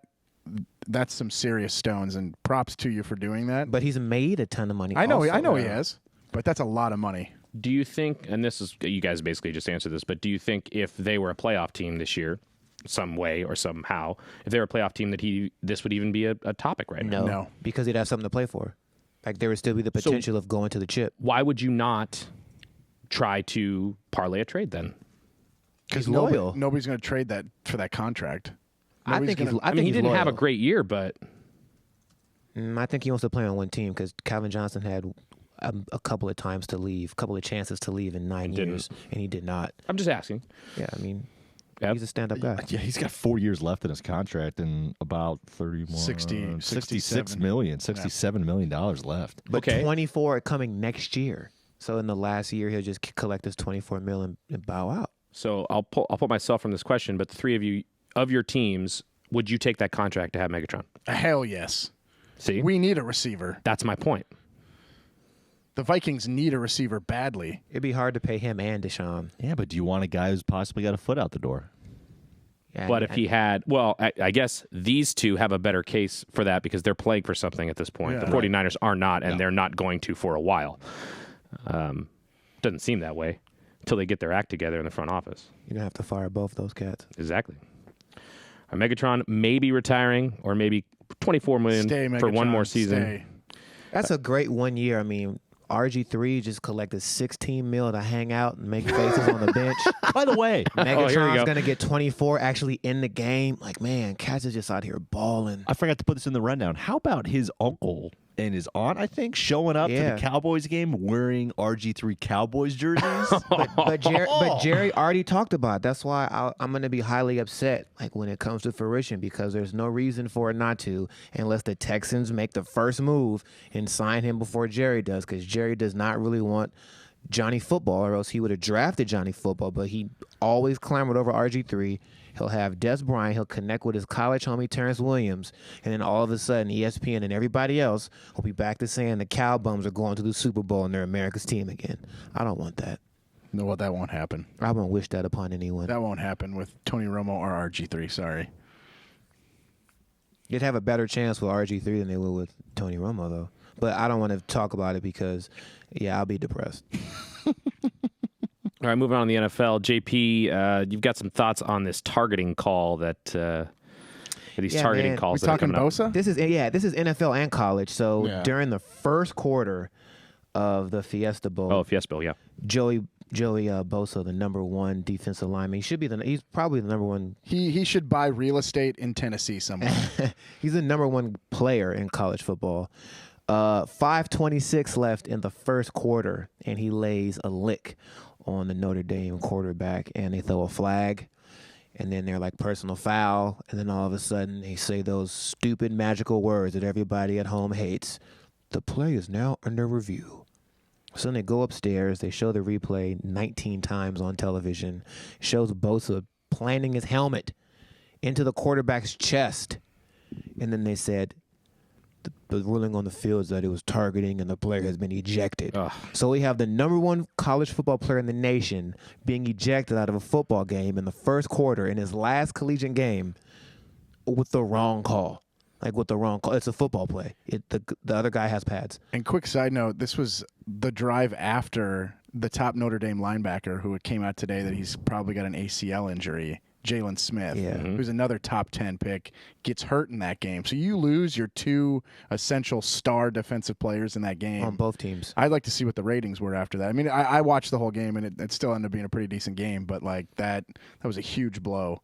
Speaker 2: that's some serious stones, and props to you for doing that.
Speaker 4: But he's made a ton of money.
Speaker 2: I know
Speaker 4: also.
Speaker 2: he has, but that's a lot of money.
Speaker 3: do you think, and this is, you guys basically just answered this, but do you think if they were a playoff team this year, some way or somehow, if they were a playoff team, that this would even be a topic right now?
Speaker 2: No.
Speaker 4: Because he'd have something to play for. Like, there would still be the potential of going to the chip.
Speaker 3: Why would you not try to parlay a trade then?
Speaker 4: He's loyal.
Speaker 2: Nobody's going to trade that for that contract.
Speaker 4: I think he's.
Speaker 3: I mean, he
Speaker 4: he's
Speaker 3: didn't have a
Speaker 4: loyal.
Speaker 3: great year, but
Speaker 4: I think he wants to play on one team because Calvin Johnson had a couple of times to leave, a couple of chances to leave in 9
Speaker 3: didn't.
Speaker 4: years, and he did not.
Speaker 3: I'm just asking.
Speaker 4: Yeah, I mean,
Speaker 3: Yep.
Speaker 4: he's a stand-up guy.
Speaker 1: Yeah, he's got 4 years left in his contract and about 66 million, $67 million left.
Speaker 4: But
Speaker 3: Okay.
Speaker 4: 24 coming next year. So in the last year, he'll just collect his 24 million and bow out.
Speaker 3: So I'll put myself from this question, but the three of you, of your teams, would you take that contract to have Megatron?
Speaker 2: Hell yes.
Speaker 3: See?
Speaker 2: We need a receiver.
Speaker 3: That's my point.
Speaker 2: The Vikings need a receiver badly.
Speaker 4: It'd be hard to pay him and Deshaun.
Speaker 1: Yeah, but do you want a guy who's possibly got a foot out the door?
Speaker 4: Yeah,
Speaker 3: But if he had, well, I guess these two have a better case for that because they're playing for something at this point.
Speaker 2: Yeah.
Speaker 3: The 49ers are not, and they're not going to for a while. Doesn't seem that way until they get their act together in the front office.
Speaker 4: you're gonna have to fire both those cats.
Speaker 3: Exactly. Our Megatron may be retiring or maybe $24 million
Speaker 2: Stay,
Speaker 3: for one
Speaker 2: Megatron,
Speaker 3: more season.
Speaker 2: stay.
Speaker 4: That's a great 1 year. I mean, RG3 just collected 16 mil to hang out and make faces on the bench.
Speaker 1: By the way,
Speaker 3: here we
Speaker 4: Megatron's
Speaker 3: go.
Speaker 4: gonna get 24 actually in the game. Like, man, cats is just out here balling.
Speaker 1: I forgot to put this in the rundown. How about his uncle and his aunt, I think, showing up to
Speaker 4: Yeah.
Speaker 1: the Cowboys game wearing RG3 Cowboys jerseys?
Speaker 4: But Jerry already talked about it. That's why I'm going to be highly upset like when it comes to fruition because there's no reason for it not to unless the Texans make the first move and sign him before Jerry does because Jerry does not really want Johnny Football or else he would have drafted Johnny Football, but he always clambered over RG3. He'll have Des Bryant. He'll connect with his college homie Terrence Williams, and then all of a sudden, ESPN and everybody else will be back to saying the Cowbums are going to the Super Bowl and they're America's team again. I don't want that.
Speaker 2: No, well, that won't happen.
Speaker 4: I won't wish that upon anyone.
Speaker 2: That won't happen with Tony Romo or RG3. Sorry.
Speaker 4: You'd have a better chance with RG3 than they would with Tony Romo, though. But I don't want to talk about it because, yeah, I'll be depressed.
Speaker 3: All right, moving on to the NFL. JP, you've got some thoughts on this targeting call these
Speaker 4: Yeah,
Speaker 3: targeting
Speaker 4: man.
Speaker 3: calls
Speaker 2: We
Speaker 3: that are
Speaker 2: talking
Speaker 3: coming up.
Speaker 2: Bosa?
Speaker 4: This is NFL and college. So
Speaker 2: Yeah.
Speaker 4: during the first quarter of the Fiesta Bowl,
Speaker 3: Oh, Fiesta Bill, yeah.
Speaker 4: Joey Bosa, the number one defensive lineman, he's probably the number one.
Speaker 2: He should buy real estate in Tennessee somewhere.
Speaker 4: He's the number one player in college football. 5:26 left in the first quarter, and he lays a lick on the Notre Dame quarterback, and they throw a flag, and then they're like personal foul, and then all of a sudden they say those stupid magical words that everybody at home hates. The play is now under review. So then they go upstairs, they show the replay 19 times on television, shows Bosa planting his helmet into the quarterback's chest, and then they said, the ruling on the field is that it was targeting and the player has been ejected.
Speaker 3: Ugh.
Speaker 4: So we have the number one college football player in the nation being ejected out of a football game in the first quarter in his last collegiate game with the wrong call. Like with the wrong call. It's a football play. The other guy has pads.
Speaker 2: And quick side note, this was the drive after the top Notre Dame linebacker who came out today that he's probably got an ACL injury, Jalen Smith,
Speaker 4: Yeah.
Speaker 2: who's another top 10 pick, gets hurt in that game. So you lose your two essential star defensive players in that game.
Speaker 4: On both teams.
Speaker 2: I'd like to see what the ratings were after that. I mean, I watched the whole game, and it still ended up being a pretty decent game, but like that was a huge blow.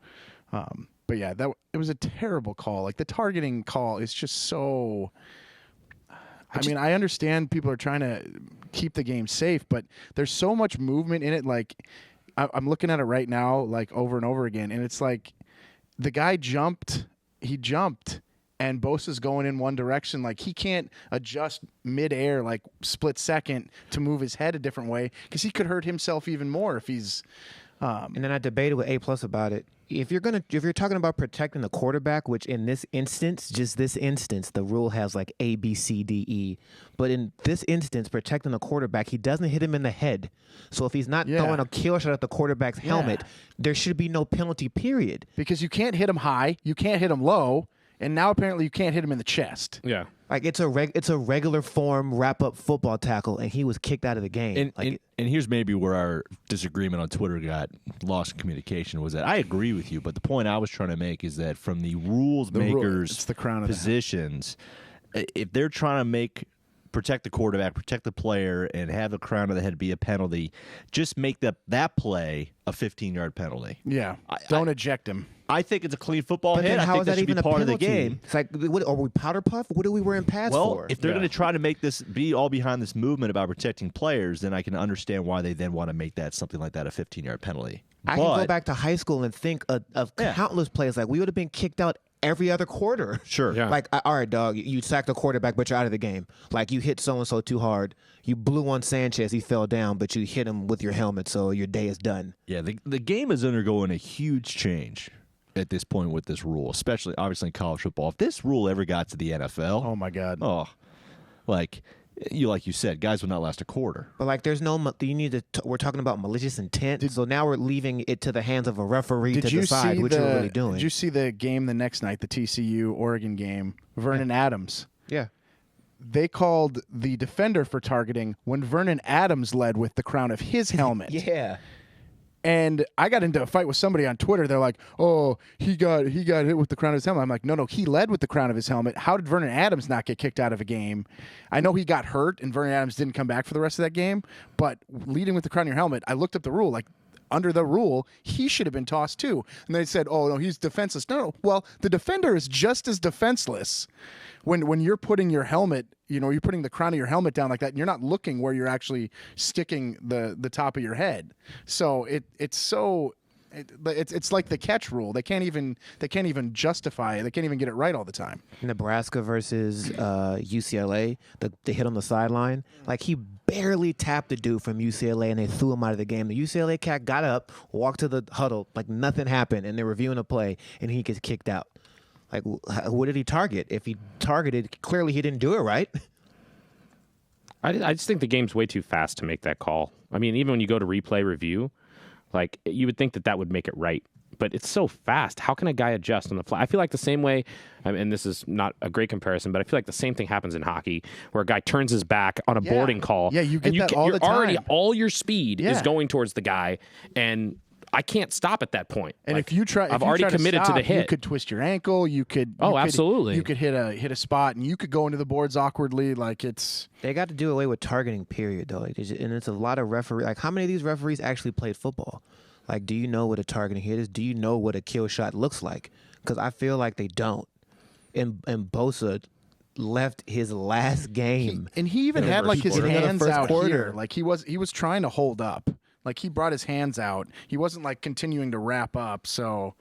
Speaker 2: But yeah, it was a terrible call. Like the targeting call is just so. I mean, I understand people are trying to keep the game safe, but there's so much movement in it. Like I'm looking at it right now, like over and over again, and it's like the guy jumped. He jumped. And Bosa's going in one direction. Like, he can't adjust midair, like, split second to move his head a different way because he could hurt himself even more if he's.
Speaker 4: And then I debated with A+ about it. If you're talking about protecting the quarterback, which in this instance, just this instance, the rule has like A, B, C, D, E. But in this instance, protecting the quarterback, he doesn't hit him in the head. So if he's not throwing a kill shot at the quarterback's helmet, there should be no penalty, period.
Speaker 2: Because you can't hit him high, you can't hit him low. And now apparently you can't hit him in the chest.
Speaker 3: Yeah.
Speaker 4: Like it's a regular form wrap-up football tackle, and he was kicked out of the game.
Speaker 1: And here's maybe where our disagreement on Twitter got lost in communication was that I agree with you, but the point I was trying to make is that from the rules makers'
Speaker 2: it's the crown of
Speaker 1: positions, if they're trying to protect the quarterback, protect the player, and have the crown of the head be a penalty, just make that play a 15-yard penalty.
Speaker 2: Yeah. Don't eject him.
Speaker 1: I think it's a clean football
Speaker 4: But
Speaker 1: hit.
Speaker 4: then
Speaker 1: I
Speaker 4: how
Speaker 1: think
Speaker 4: is
Speaker 1: that
Speaker 4: that
Speaker 1: should be
Speaker 4: even a
Speaker 1: part
Speaker 4: penalty?
Speaker 1: of the game.
Speaker 4: It's like, are we powder puff? What are we wearing pads
Speaker 1: Well,
Speaker 4: for?
Speaker 1: if they're going to try to make this be all behind this movement about protecting players, then I can understand why they then want to make that something like that a 15-yard penalty.
Speaker 4: I can go back to high school and think of countless plays. Like, we would have been kicked out every other quarter.
Speaker 1: Sure.
Speaker 3: Yeah.
Speaker 4: Like, all right, dog, you sacked the quarterback, but you're out of the game. Like, you hit so-and-so too hard. You blew on Sanchez. He fell down, but you hit him with your helmet, so your day is done.
Speaker 1: Yeah, the game is undergoing a huge change at this point with this rule, especially obviously in college football. If this rule ever got to the NFL,
Speaker 2: Oh, my God.
Speaker 1: like you said, guys would not last a quarter.
Speaker 4: But, like, there's no we're talking about malicious intent, so now we're leaving it to the hands of a referee to decide what you're really doing.
Speaker 2: Did you see the game the next night, the TCU-Oregon game? Vernon Adams.
Speaker 4: Yeah.
Speaker 2: They called the defender for targeting when Vernon Adams led with the crown of his helmet.
Speaker 4: Yeah.
Speaker 2: And I got into a fight with somebody on Twitter. They're like, "Oh, he got hit with the crown of his helmet." I'm like, "No, he led with the crown of his helmet. How did Vernon Adams not get kicked out of a game?" I know he got hurt, and Vernon Adams didn't come back for the rest of that game. But leading with the crown of your helmet, I looked up the rule. Like, under the rule, he should have been tossed too. And they said, "Oh no, he's defenseless." No. Well, the defender is just as defenseless when you're putting your helmet. You're putting the crown of your helmet down like that, and you're not looking where you're actually sticking the top of your head. So it's like the catch rule. They can't even justify it. They can't even get it right all the time.
Speaker 4: Nebraska versus UCLA, the hit on the sideline. Like, he barely tapped the dude from UCLA, and they threw him out of the game. The UCLA cat got up, walked to the huddle like nothing happened, and they're reviewing the play, and he gets kicked out. Like, what did he target? If he targeted, clearly he didn't do it right.
Speaker 3: I just think the game's way too fast to make that call. I mean, even when you go to replay review, like, you would think that would make it right. But it's so fast. How can a guy adjust on the fly? I feel like the same way, and this is not a great comparison, but I feel like the same thing happens in hockey, where a guy turns his back on a boarding call.
Speaker 2: Yeah, you get that all the time.
Speaker 3: Already, all your speed is
Speaker 2: Yeah.
Speaker 3: going towards the guy, and I can't stop at that point.
Speaker 2: And
Speaker 3: Like,
Speaker 2: if you try,
Speaker 3: I've already committed to the hit.
Speaker 2: You could twist your ankle. You could.
Speaker 3: Absolutely.
Speaker 2: You could hit a spot, and you could go into the boards awkwardly. Like, it's.
Speaker 4: They got to do away with targeting, period, though. And it's a lot of referees. Like, how many of these referees actually played football? Like, do you know what a targeting hit is? Do you know what a kill shot looks like? Because I feel like they don't. And Bosa left his last game.
Speaker 2: And he even had like his
Speaker 4: quarter.
Speaker 2: hands
Speaker 4: First
Speaker 2: out
Speaker 4: quarter.
Speaker 2: here. Like, he was trying to hold up. Like, he brought his hands out. He wasn't like continuing to wrap up. So,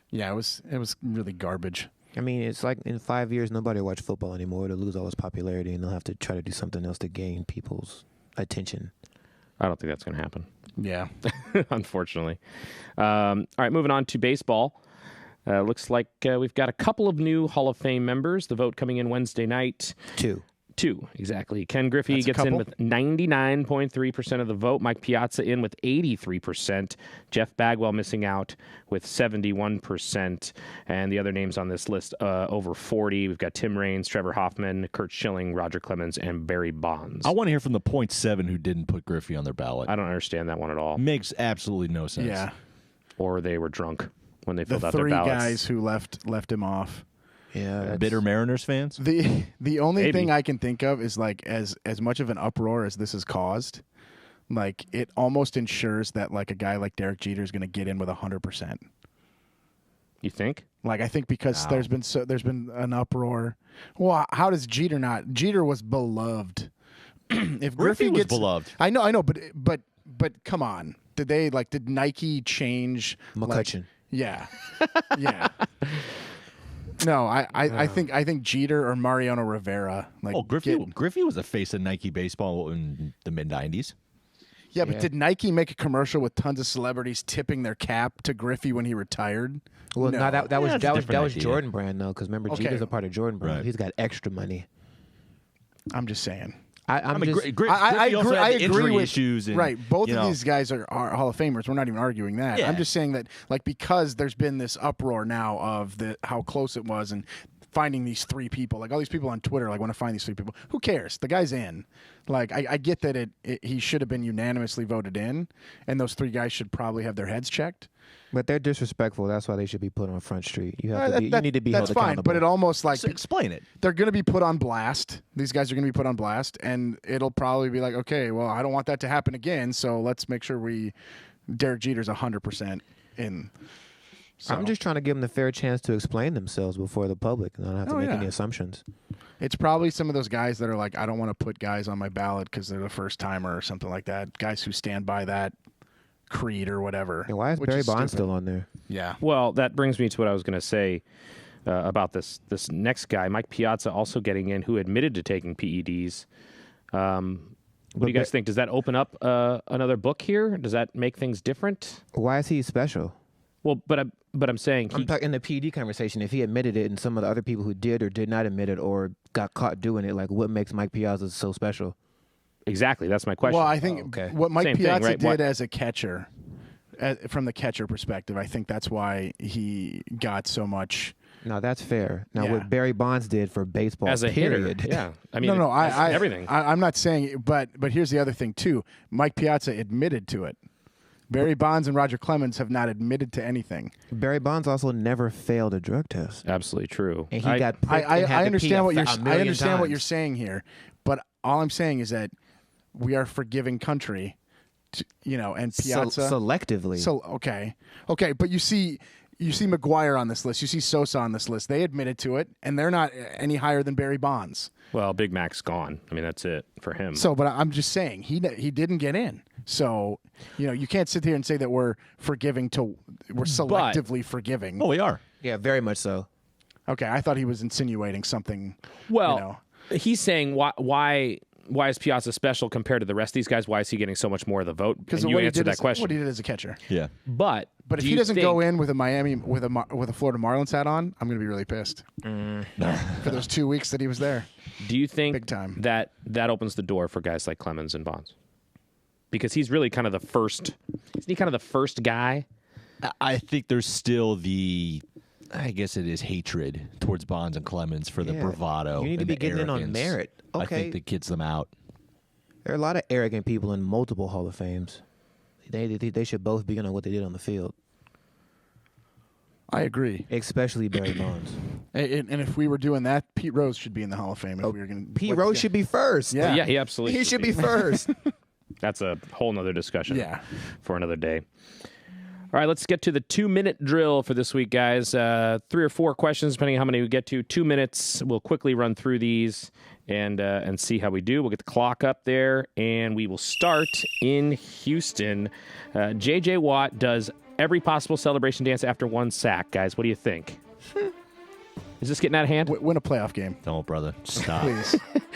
Speaker 2: yeah, it was really garbage.
Speaker 4: I mean, it's like in 5 years, nobody will watch football anymore. It'll lose all its popularity, and they'll have to try to do something else to gain people's attention.
Speaker 3: I don't think that's going to happen.
Speaker 2: Yeah.
Speaker 3: Unfortunately. All right, moving on to baseball. Looks like we've got a couple of new Hall of Fame members. The vote coming in Wednesday night. Two, exactly. Ken Griffey gets in with 99.3% of the vote. Mike Piazza in with 83%. Jeff Bagwell missing out with 71%. And the other names on this list over 40. We've got Tim Raines, Trevor Hoffman, Kurt Schilling, Roger Clemens, and Barry Bonds.
Speaker 1: I want to hear from the 0.7 who didn't put Griffey on their ballot.
Speaker 3: I don't understand that one at all.
Speaker 1: Makes absolutely no sense.
Speaker 2: Yeah.
Speaker 3: Or they were drunk when they
Speaker 2: The
Speaker 3: filled out their
Speaker 2: three
Speaker 3: ballots.
Speaker 2: guys who left him off.
Speaker 4: Yeah,
Speaker 1: Bitter Mariners fans?
Speaker 2: The only
Speaker 3: Maybe.
Speaker 2: thing I can think of is, like, as much of an uproar as this has caused, like, it almost ensures that, like, a guy like Derek Jeter is going to get in with 100%.
Speaker 3: You think?
Speaker 2: Like, I think because there's been an uproar. Well, how does Jeter not? Jeter was beloved. If
Speaker 1: Griffey was beloved.
Speaker 2: I know, but come on. Did Nike change
Speaker 4: McCutcheon?
Speaker 2: Yeah. Yeah. No, I think Jeter or Mariano Rivera.
Speaker 1: Griffey was a face of Nike baseball in the mid-90s.
Speaker 2: Yeah, but did Nike make a commercial with tons of celebrities tipping their cap to Griffey when he retired?
Speaker 4: Well, no, that was
Speaker 1: idea.
Speaker 4: Jordan Brand though, because remember Jeter's a part of Jordan Brand.
Speaker 1: Right.
Speaker 4: He's got extra money.
Speaker 2: I'm just saying.
Speaker 4: I
Speaker 2: agree with
Speaker 1: issues. And,
Speaker 2: right. Both of
Speaker 1: know.
Speaker 2: these guys are Hall of Famers. We're not even arguing that.
Speaker 1: Yeah.
Speaker 2: I'm just saying that, like, because there's been this uproar now of how close it was and finding these three people, like all these people on Twitter, like want to find these three people. Who cares? The guy's in. Like, I get that he should have been unanimously voted in, and those three guys should probably have their heads checked.
Speaker 4: But they're disrespectful. That's why they should be put on Front Street. You need to be held
Speaker 2: That's fine,
Speaker 4: accountable.
Speaker 2: but it almost like
Speaker 1: So explain it.
Speaker 2: they're going to be put on blast. These guys are going to be put on blast, and it'll probably be like, okay, well, I don't want that to happen again, so let's make sure Derek Jeter's 100% in. So,
Speaker 4: I'm just trying to give them the fair chance to explain themselves before the public, and I don't have to make any assumptions.
Speaker 2: it's probably some of those guys that are like, I don't want to put guys on my ballot because they're the first timer or something like that. Guys who stand by that creed or whatever.
Speaker 4: And why is Barry Bonds still on there?
Speaker 2: Yeah.
Speaker 3: Well, that brings me to what I was going to say about this next guy, Mike Piazza, also getting in, who admitted to taking PEDs. What do you guys think? Does that open up another book here? Does that make things different?
Speaker 4: Why is he special?
Speaker 3: Well, but I'm saying
Speaker 4: I'm talking in the PD conversation. If he admitted it, and some of the other people who did or did not admit it or got caught doing it, like what makes Mike Piazza so special?
Speaker 3: Exactly, that's my question.
Speaker 2: Well, I think what Mike
Speaker 3: Same thing,
Speaker 2: Piazza
Speaker 3: right?
Speaker 2: did as a catcher, from the catcher perspective, I think that's why he got so much.
Speaker 4: No, that's fair. Now,
Speaker 2: Yeah.
Speaker 4: what Barry Bonds did for baseball,
Speaker 3: as a
Speaker 4: period.
Speaker 3: hitter, yeah. I mean,
Speaker 2: No, I
Speaker 3: everything.
Speaker 2: I'm not saying, but here's the other thing too. Mike Piazza admitted to it. Barry Bonds and Roger Clemens have not admitted to anything.
Speaker 4: Barry Bonds also never failed a drug test,
Speaker 3: Absolutely true.
Speaker 4: and he got pricked and had
Speaker 2: I
Speaker 4: to
Speaker 2: understand
Speaker 4: pee
Speaker 2: what you're.
Speaker 4: a
Speaker 2: I
Speaker 4: million
Speaker 2: understand what
Speaker 4: times.
Speaker 2: you're saying here, but all I'm saying is that we are a forgiving country, and Piazza
Speaker 4: selectively.
Speaker 2: So okay, but you see McGuire on this list. You see Sosa on this list. They admitted to it, and they're not any higher than Barry Bonds.
Speaker 3: Well, Big Mac's gone. I mean, that's it for him.
Speaker 2: So, but I'm just saying he didn't get in. So, you can't sit here and say that we're forgiving we're selectively forgiving.
Speaker 1: Oh, we are.
Speaker 4: Yeah, very much so.
Speaker 2: Okay, I thought he was insinuating something.
Speaker 3: Well, he's saying why is Piazza special compared to the rest of these guys? Why is he getting so much more of the vote?
Speaker 2: Because
Speaker 3: you answered that question.
Speaker 2: What he did as a catcher.
Speaker 1: Yeah.
Speaker 3: But
Speaker 2: But if he doesn't go in with a Miami with a Florida Marlins hat on, I'm going to be really pissed. For those 2 weeks that he was there.
Speaker 3: do you think
Speaker 2: Big time.
Speaker 3: that opens the door for guys like Clemens and Bonds? Because he's really kind of the first. Isn't he kind of the first guy?
Speaker 1: I think there's still I guess it is hatred towards Bonds and Clemens for the
Speaker 4: Yeah.
Speaker 1: bravado.
Speaker 4: You need to
Speaker 1: and
Speaker 4: be
Speaker 1: the
Speaker 4: getting in on
Speaker 1: arrogance.
Speaker 4: merit.
Speaker 1: I
Speaker 4: Okay.
Speaker 1: think that gets them out.
Speaker 4: There are a lot of arrogant people in multiple Hall of Fames. They should both be on what they did on the field,
Speaker 2: I agree.
Speaker 4: especially Barry Bonds.
Speaker 2: And if we were doing that, Pete Rose should be in the Hall of Fame. If we were going
Speaker 4: Pete Rose should be first.
Speaker 2: Yeah.
Speaker 3: Yeah, he absolutely
Speaker 4: He should be first.
Speaker 3: That's a whole nother discussion.
Speaker 2: Yeah.
Speaker 3: For another day. All right, let's get to the 2-minute drill for this week, guys. 3 or 4 questions, depending on how many we get to. 2 minutes. We'll quickly run through these and see how we do. We'll get the clock up there, and we will start in Houston. J.J. Watt does every possible celebration dance after one sack, guys. What do you think? Is this getting out of hand?
Speaker 2: win a playoff game,
Speaker 1: Don't, brother. Stop.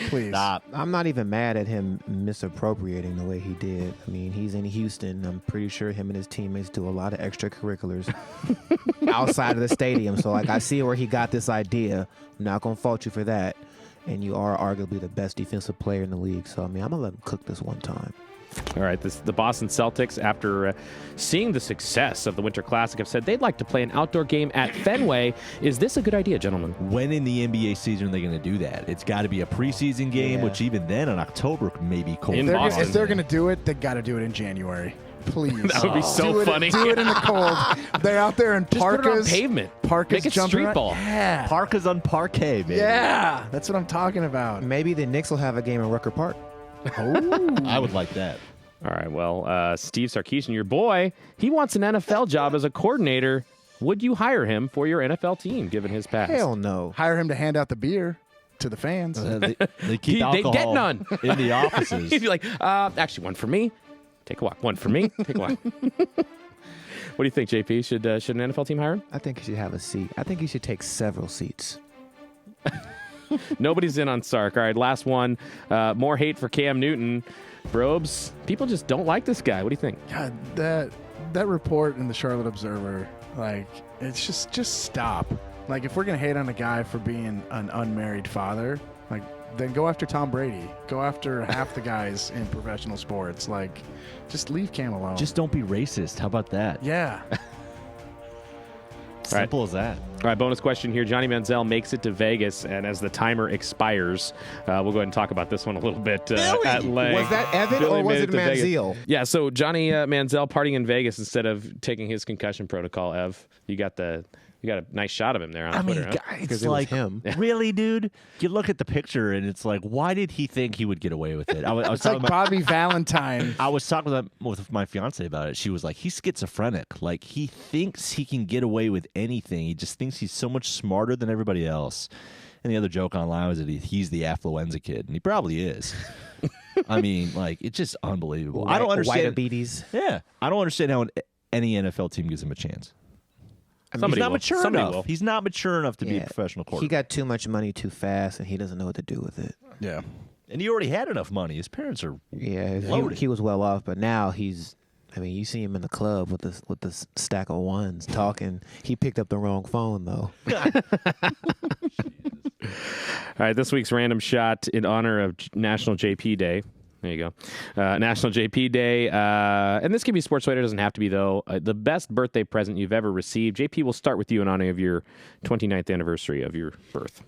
Speaker 2: please.
Speaker 1: Stop.
Speaker 4: I'm not even mad at him misappropriating the way he did. I mean, he's in Houston. I'm pretty sure him and his teammates do a lot of extracurriculars outside of the stadium. So, I see where he got this idea. I'm not going to fault you for that. And you are arguably the best defensive player in the league. So, I'm going to let him cook this one time.
Speaker 3: All right, the Boston Celtics, after seeing the success of the Winter Classic, have said they'd like to play an outdoor game at Fenway. Is this a good idea, gentlemen?
Speaker 1: When in the NBA season are they going to do that? It's got to be a preseason game,
Speaker 4: Yeah.
Speaker 1: which even then in October may be cold.
Speaker 3: In
Speaker 2: If
Speaker 3: Boston.
Speaker 2: they're going to do it, they got to do it in January. Please.
Speaker 3: That would be so funny.
Speaker 2: Do it in the cold. They're out there in
Speaker 3: Just put it on
Speaker 2: parkas.
Speaker 3: pavement.
Speaker 2: Parkas
Speaker 3: Make it
Speaker 2: jumping
Speaker 3: street
Speaker 2: around.
Speaker 3: ball.
Speaker 2: Yeah.
Speaker 1: Parkas on parquet, baby.
Speaker 2: Yeah. That's what I'm talking about.
Speaker 4: Maybe the Knicks will have a game in Rucker Park.
Speaker 1: I would like that.
Speaker 3: All right, well, Steve Sarkisian, your boy, he wants an NFL job as a coordinator Would you hire him for your NFL team, given his past?
Speaker 4: Hell no.
Speaker 2: Hire him to hand out the beer to the fans.
Speaker 1: They keep alcohol
Speaker 3: they get none
Speaker 1: in the offices.
Speaker 3: He'd be like, actually, one for me. Take a walk. One for me. Take a walk. What do you think, JP? Should an NFL team hire him?
Speaker 4: I think he should have a seat. I think he should take several seats.
Speaker 3: Nobody's in on Sark. All right, last one. More hate for Cam Newton. Brobes, people just don't like this guy. What do you think?
Speaker 2: God, that report in the Charlotte Observer, like, it's just stop. Like, if we're gonna hate on a guy for being an unmarried father, like, then go after Tom Brady. Go after half the guys in professional sports. Like, just leave Cam alone.
Speaker 1: Just don't be racist. How about that?
Speaker 2: Yeah.
Speaker 1: Simple as that.
Speaker 3: All right, bonus question here. Johnny Manziel makes it to Vegas, and as the timer expires, we'll go ahead and talk about this one a little bit at length.
Speaker 4: Was that Evan
Speaker 3: Billy
Speaker 4: or was
Speaker 3: made
Speaker 4: it
Speaker 3: to Vegas.
Speaker 4: Manziel?
Speaker 3: Yeah, so Johnny Manziel partying in Vegas instead of taking his concussion protocol. Ev, you got a nice shot of him there on Twitter. Huh?
Speaker 1: It's
Speaker 4: it was
Speaker 1: like,
Speaker 4: him.
Speaker 1: really, dude? You look at the picture, and it's like, why did he think he would get away with it? I was
Speaker 2: It's
Speaker 1: talking
Speaker 2: like
Speaker 1: about,
Speaker 2: Bobby Valentine.
Speaker 1: I was talking with my fiance about it. She was like, he's schizophrenic. Like, he thinks he can get away with anything. He just thinks he's so much smarter than everybody else. And the other joke online was that he's the affluenza kid, and he probably is. I mean, like, it's just unbelievable. I don't understand.
Speaker 4: Diabetes.
Speaker 1: Yeah, I don't understand how any NFL team gives him a chance.
Speaker 3: Somebody
Speaker 1: He's not
Speaker 3: will.
Speaker 1: mature
Speaker 3: Somebody
Speaker 1: enough.
Speaker 3: will.
Speaker 1: He's not mature enough to be a
Speaker 4: Yeah.
Speaker 1: professional
Speaker 4: He
Speaker 1: quarterback.
Speaker 4: got too much money too fast, and he doesn't know what to do with it.
Speaker 2: Yeah.
Speaker 1: And he already had enough money. His parents are.
Speaker 4: Yeah,
Speaker 1: Loaded.
Speaker 4: he was well off, but now he's. I mean, you see him in the club with this stack of ones talking. He picked up the wrong phone though.
Speaker 3: All right, this week's random shot in honor of National JP Day. There you go. National JP Day. And this can be sports related. It doesn't have to be, though. The best birthday present you've ever received. JP, we'll start with you in honor of your 29th anniversary of your birth.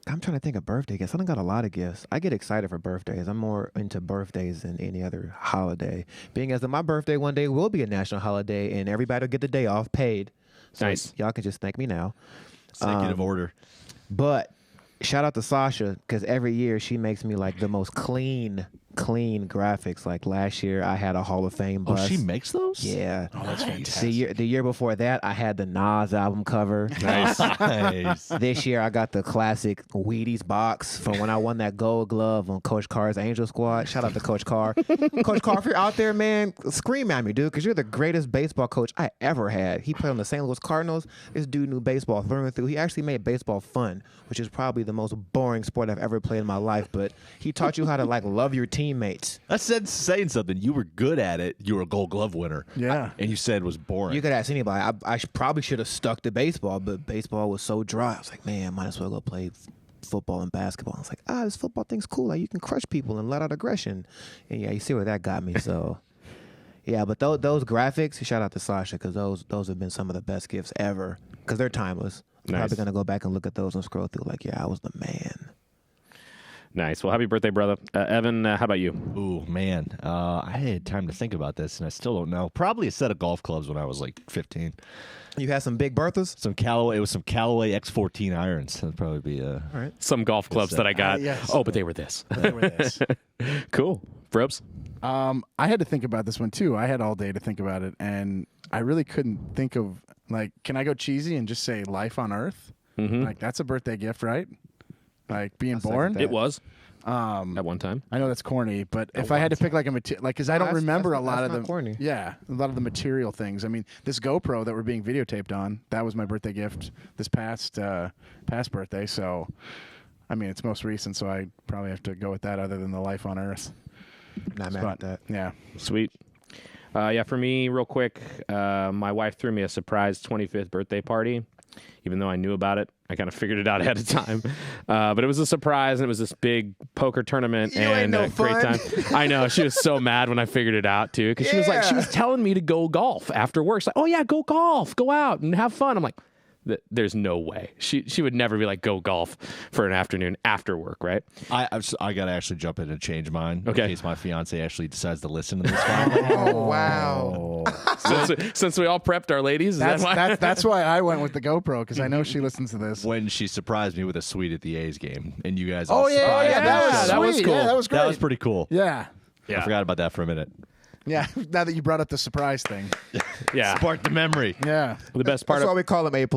Speaker 4: I'm trying to think of birthday gifts. I done got a lot of gifts. I get excited for birthdays. I'm more into birthdays than any other holiday. Being as that my birthday one day will be a national holiday, and everybody will get the day off paid. So
Speaker 3: Nice.
Speaker 4: Y'all can just thank me now.
Speaker 1: Executive order.
Speaker 4: But shout out to Sasha, because every year she makes me like the most clean graphics. Like last year, I had a Hall of Fame
Speaker 1: Oh,
Speaker 4: bus.
Speaker 1: she makes those?
Speaker 4: Yeah.
Speaker 2: Oh, that's fantastic.
Speaker 4: The year before that, I had the Nas album cover.
Speaker 3: Nice.
Speaker 1: Nice.
Speaker 4: This year, I got the classic Wheaties box from when I won that Gold Glove on Coach Carr's Angel Squad. Shout out to Coach Carr. Coach Carr, if you're out there, man, scream at me, dude, because you're the greatest baseball coach I ever had. He played on the St. Louis Cardinals. This dude knew baseball through and through. He actually made baseball fun, which is probably the most boring sport I've ever played in my life. But he taught you how to like love your teammates.
Speaker 1: That's saying something. You were good at it. You were a Gold Glove winner.
Speaker 2: Yeah.
Speaker 1: And you said it was boring.
Speaker 4: You could ask anybody. I probably should have stuck to baseball, but baseball was so dry. I was like, man, might as well go play football and basketball. I was like, this football thing's cool. Like, you can crush people and let out aggression. And yeah, you see where that got me. So, yeah, but those graphics, shout out to Sasha, because those have been some of the best gifts ever, because they're timeless. I'm
Speaker 3: Nice.
Speaker 4: probably going to go back and look at those and scroll through like, yeah, I was the man.
Speaker 3: Nice. Well, happy birthday, brother. Evan, how about you?
Speaker 1: Ooh, man. I had time to think about this, and I still don't know. Probably a set of golf clubs when I was like 15.
Speaker 4: You had some big Berthas?
Speaker 1: Some Callaway. It was some Callaway X14 irons. That'd probably be
Speaker 4: All right.
Speaker 3: Some golf clubs that I got.
Speaker 2: yes.
Speaker 3: Oh, but they were this.
Speaker 2: They were this.
Speaker 3: Cool. Brobes?
Speaker 2: I had to think about this one too. I had all day to think about it, and I really couldn't think of, like, can I go cheesy and just say life on Earth?
Speaker 3: Mm-hmm.
Speaker 2: Like, that's a birthday gift, right? Like being
Speaker 4: second
Speaker 2: born.
Speaker 4: that.
Speaker 3: It was at one time.
Speaker 2: I know that's corny, but if I had to pick like a because I don't
Speaker 4: that's-
Speaker 2: remember
Speaker 4: that's-
Speaker 2: a lot
Speaker 4: that's
Speaker 2: of
Speaker 4: not
Speaker 2: them.
Speaker 4: corny.
Speaker 2: Yeah, a lot of the material things. I mean, this GoPro that we're being videotaped on, that was my birthday gift this past birthday. So, I mean, it's most recent, so I probably have to go with that. Other than the life on Earth.
Speaker 4: Not mad at that.
Speaker 2: Yeah.
Speaker 3: Sweet. Yeah, for me, real quick, my wife threw me a surprise 25th birthday party. Even though I knew about it, I kind of figured it out ahead of time. But it was a surprise, and it was this big poker tournament
Speaker 4: You
Speaker 3: and
Speaker 4: ain't no
Speaker 3: a great
Speaker 4: fun.
Speaker 3: time. I know, she was so mad when I figured it out too, because she was like, she was telling me to go golf after work. She's like, oh yeah, go golf, go out and have fun. I'm like, there's no way. She would never be like, go golf for an afternoon after work, right?
Speaker 1: I got to actually jump in and change mine
Speaker 3: Okay.
Speaker 1: in case my fiance actually decides to listen to this one.
Speaker 4: Oh, wow.
Speaker 3: Since we all prepped our ladies, is that why?
Speaker 2: That's why I went with the GoPro, because I know she listens to this.
Speaker 1: When she surprised me with a suite at the A's game, and you guys
Speaker 2: Oh
Speaker 1: all
Speaker 2: yeah,
Speaker 1: surprised me.
Speaker 2: that was
Speaker 3: that was
Speaker 2: sweet.
Speaker 3: cool.
Speaker 2: Yeah, that was great.
Speaker 1: That was pretty cool.
Speaker 2: Yeah.
Speaker 3: Yeah.
Speaker 1: I forgot about that for a minute.
Speaker 2: Yeah, now that you brought up the surprise thing.
Speaker 3: Yeah.
Speaker 1: Spark the memory.
Speaker 2: Yeah.
Speaker 3: The best part
Speaker 4: That's why we call him A+.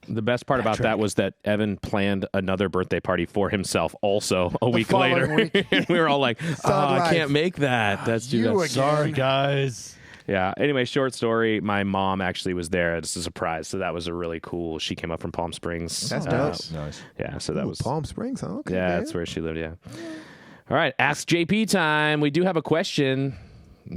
Speaker 3: The best part about that was that Evan planned another birthday party for himself also a week later.
Speaker 2: following week.
Speaker 3: And we were all like, I
Speaker 4: life.
Speaker 3: can't make that. That's too
Speaker 2: You
Speaker 3: bad.
Speaker 2: again.
Speaker 1: Sorry, guys.
Speaker 3: Yeah. Anyway, short story. My mom actually was there as a surprise. So that was a really cool. She came up from Palm Springs.
Speaker 4: That's dope.
Speaker 1: Nice.
Speaker 3: Yeah. So that was.
Speaker 4: Palm Springs, huh? Okay,
Speaker 3: Yeah,
Speaker 4: man.
Speaker 3: that's where she lived. Yeah. All right. Ask JP time. We do have a question.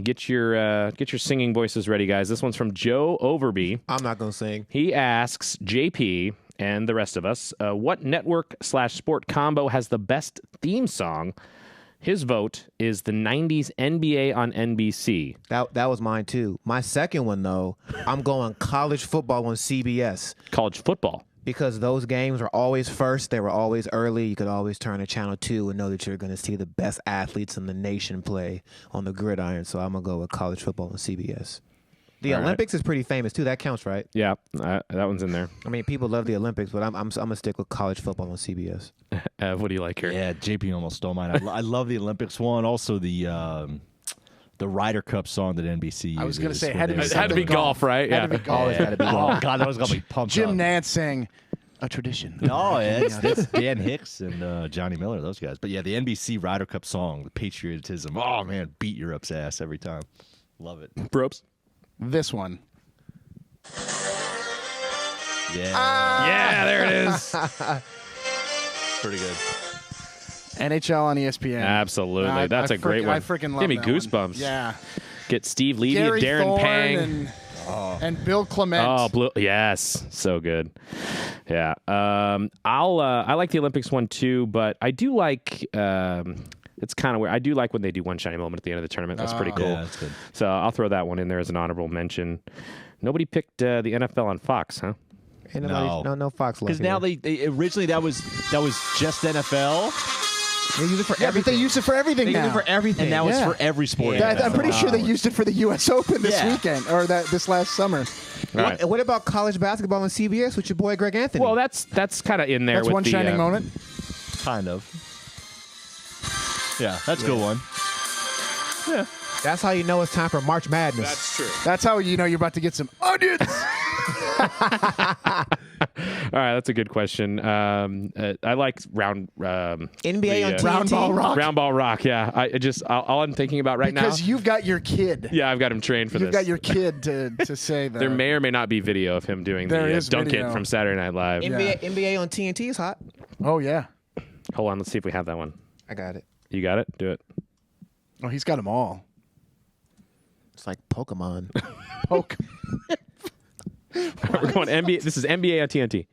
Speaker 3: Get your singing voices ready, guys. This one's from Joe Overby.
Speaker 4: I'm not going to sing.
Speaker 3: He asks JP and the rest of us, what network/sport combo has the best theme song? His vote is the 90s NBA on NBC.
Speaker 4: That was mine, too. My second one, though, I'm going college football on CBS.
Speaker 3: College football.
Speaker 4: Because those games were always first. They were always early. You could always turn to Channel 2 and know that you're going to see the best athletes in the nation play on the gridiron. So I'm going to go with college football on CBS. The
Speaker 3: All right.
Speaker 4: Olympics is pretty famous, too. That counts, right?
Speaker 3: Yeah, that one's in there.
Speaker 4: I mean, people love the Olympics, but I'm going to stick with college football on CBS.
Speaker 3: What do you like here?
Speaker 1: Yeah, JP almost stole mine. I love the Olympics one. Also the Ryder Cup song that NBC uses.
Speaker 2: I was gonna say, it
Speaker 1: when
Speaker 2: had to
Speaker 1: they-
Speaker 2: be
Speaker 3: It had to be golf, right?
Speaker 2: Had to be golf.
Speaker 4: Always got to be
Speaker 1: Oh,
Speaker 4: golf.
Speaker 1: God, that was going to be pumped
Speaker 2: Jim
Speaker 1: up.
Speaker 2: Nantz sang a tradition.
Speaker 1: No, it's Dan Hicks and Johnny Miller, those guys. But yeah, the NBC Ryder Cup song, the patriotism. Oh, man, beat Europe's ass every time. Love it.
Speaker 3: Ropes.
Speaker 2: This one.
Speaker 1: Yeah.
Speaker 3: Yeah, there it is.
Speaker 1: Pretty good.
Speaker 2: NHL on ESPN.
Speaker 3: Absolutely. That's a great one.
Speaker 2: I freaking love
Speaker 3: Give me
Speaker 2: that one.
Speaker 3: goosebumps.
Speaker 2: Yeah.
Speaker 3: Get Steve Levy
Speaker 2: Gary
Speaker 3: and Darren
Speaker 2: Thorne
Speaker 3: Pang.
Speaker 2: and Bill Clement.
Speaker 3: Oh, blue. Yes, so good. Yeah, I like the Olympics one too, but I do like. It's kind of weird. I do like when they do one shiny moment at the end of the tournament. That's pretty cool.
Speaker 1: Yeah, that's good.
Speaker 3: So I'll throw that one in there as an honorable mention. Nobody picked the NFL on Fox, huh?
Speaker 4: Ain't nobody, no Fox left.
Speaker 1: Because now
Speaker 4: here.
Speaker 1: they originally that was just NFL,
Speaker 4: They use it for
Speaker 2: Yeah, but they use it for everything
Speaker 4: They use
Speaker 2: now.
Speaker 4: it for everything.
Speaker 1: and now
Speaker 2: Yeah.
Speaker 1: it's for every sport.
Speaker 4: Yeah.
Speaker 1: in
Speaker 2: I'm
Speaker 1: NFL.
Speaker 2: pretty sure they used it for the U.S. Open this
Speaker 1: Yeah.
Speaker 2: weekend or this last summer.
Speaker 3: All right.
Speaker 4: What about college basketball on CBS with your boy Greg Anthony?
Speaker 3: Well, that's kind of in there.
Speaker 2: That's
Speaker 3: with
Speaker 2: one
Speaker 3: the,
Speaker 2: shining moment.
Speaker 1: Kind of. Yeah, that's a good one.
Speaker 4: That's how you know it's time for March Madness.
Speaker 3: true.
Speaker 2: That's how you know you're about to get some onions.
Speaker 3: All right, that's a good question. I like round
Speaker 4: NBA on
Speaker 3: the,
Speaker 4: TNT.
Speaker 2: Round ball rock.
Speaker 3: round ball rock. Yeah, all I'm thinking about right
Speaker 2: Because
Speaker 3: now.
Speaker 2: you've got your kid.
Speaker 3: Yeah, I've got him trained for
Speaker 2: You've
Speaker 3: this.
Speaker 2: got your kid to say that.
Speaker 3: There may or may not be video of him doing
Speaker 2: There
Speaker 3: the
Speaker 2: is
Speaker 3: dunk
Speaker 2: video.
Speaker 3: it from Saturday Night Live.
Speaker 4: NBA on TNT is hot.
Speaker 2: Oh, yeah.
Speaker 3: Hold on, let's see if we have that one.
Speaker 4: I got it.
Speaker 3: You got it? Do it.
Speaker 2: Oh, he's got them all.
Speaker 4: It's like Pokemon.
Speaker 2: Poke.
Speaker 3: We're going NBA. This is NBA on TNT.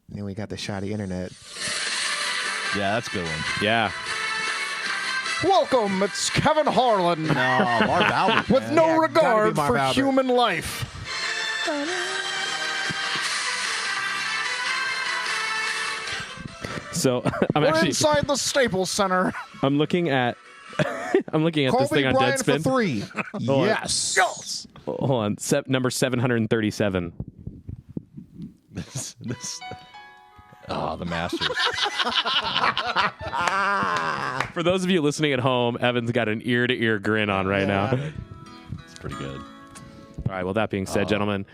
Speaker 4: Then we got the shoddy internet.
Speaker 1: Yeah, that's a good one.
Speaker 3: Yeah.
Speaker 2: Welcome, it's Kevin Harlan.
Speaker 1: No, Marv Albert.
Speaker 2: With no
Speaker 4: Yeah, gotta
Speaker 2: regard
Speaker 4: be Marv
Speaker 2: for
Speaker 4: Albert.
Speaker 2: human life.
Speaker 3: So I'm
Speaker 2: We're
Speaker 3: actually
Speaker 2: inside the Staples Center.
Speaker 3: I'm looking at this thing on
Speaker 4: Bryant for
Speaker 3: Deadspin.
Speaker 4: 3.
Speaker 3: on.
Speaker 4: Yes.
Speaker 2: Yes.
Speaker 3: Hold on, number 737.
Speaker 1: This. Oh, the Masters.
Speaker 3: For those of you listening at home, Evan's got an ear-to-ear grin on right now.
Speaker 1: It's pretty good.
Speaker 3: All right. Well, that being said, gentlemen,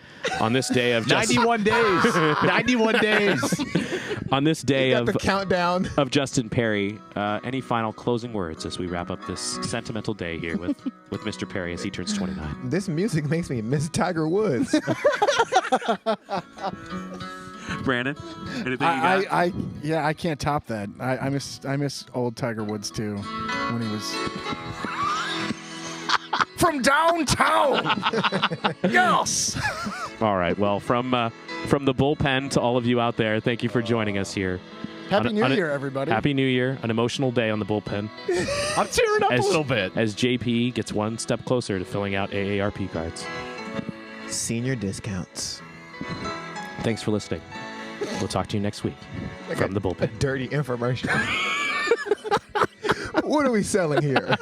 Speaker 3: on this day of
Speaker 1: 91 days. 91 days.
Speaker 3: on this day
Speaker 4: Got the countdown.
Speaker 3: of Justin Perry, any final closing words as we wrap up this sentimental day here with Mr. Perry as he turns 29?
Speaker 4: This music makes me miss Tiger Woods.
Speaker 3: Brandon, anything you got?
Speaker 2: I can't top that. I miss old Tiger Woods too, when he was from downtown. Yes.
Speaker 3: All right. Well, from the bullpen to all of you out there, thank you for joining us here.
Speaker 2: Happy
Speaker 3: On
Speaker 2: New
Speaker 3: a-
Speaker 2: Year, everybody.
Speaker 3: Happy New Year. An emotional day on the bullpen
Speaker 1: I'm tearing up
Speaker 3: As-
Speaker 1: a little bit.
Speaker 3: as JP gets one step closer to filling out AARP cards.
Speaker 4: Senior discounts.
Speaker 3: Thanks for listening. We'll talk to you next week from the bullpen.
Speaker 4: Dirty infomercial. What are we selling here?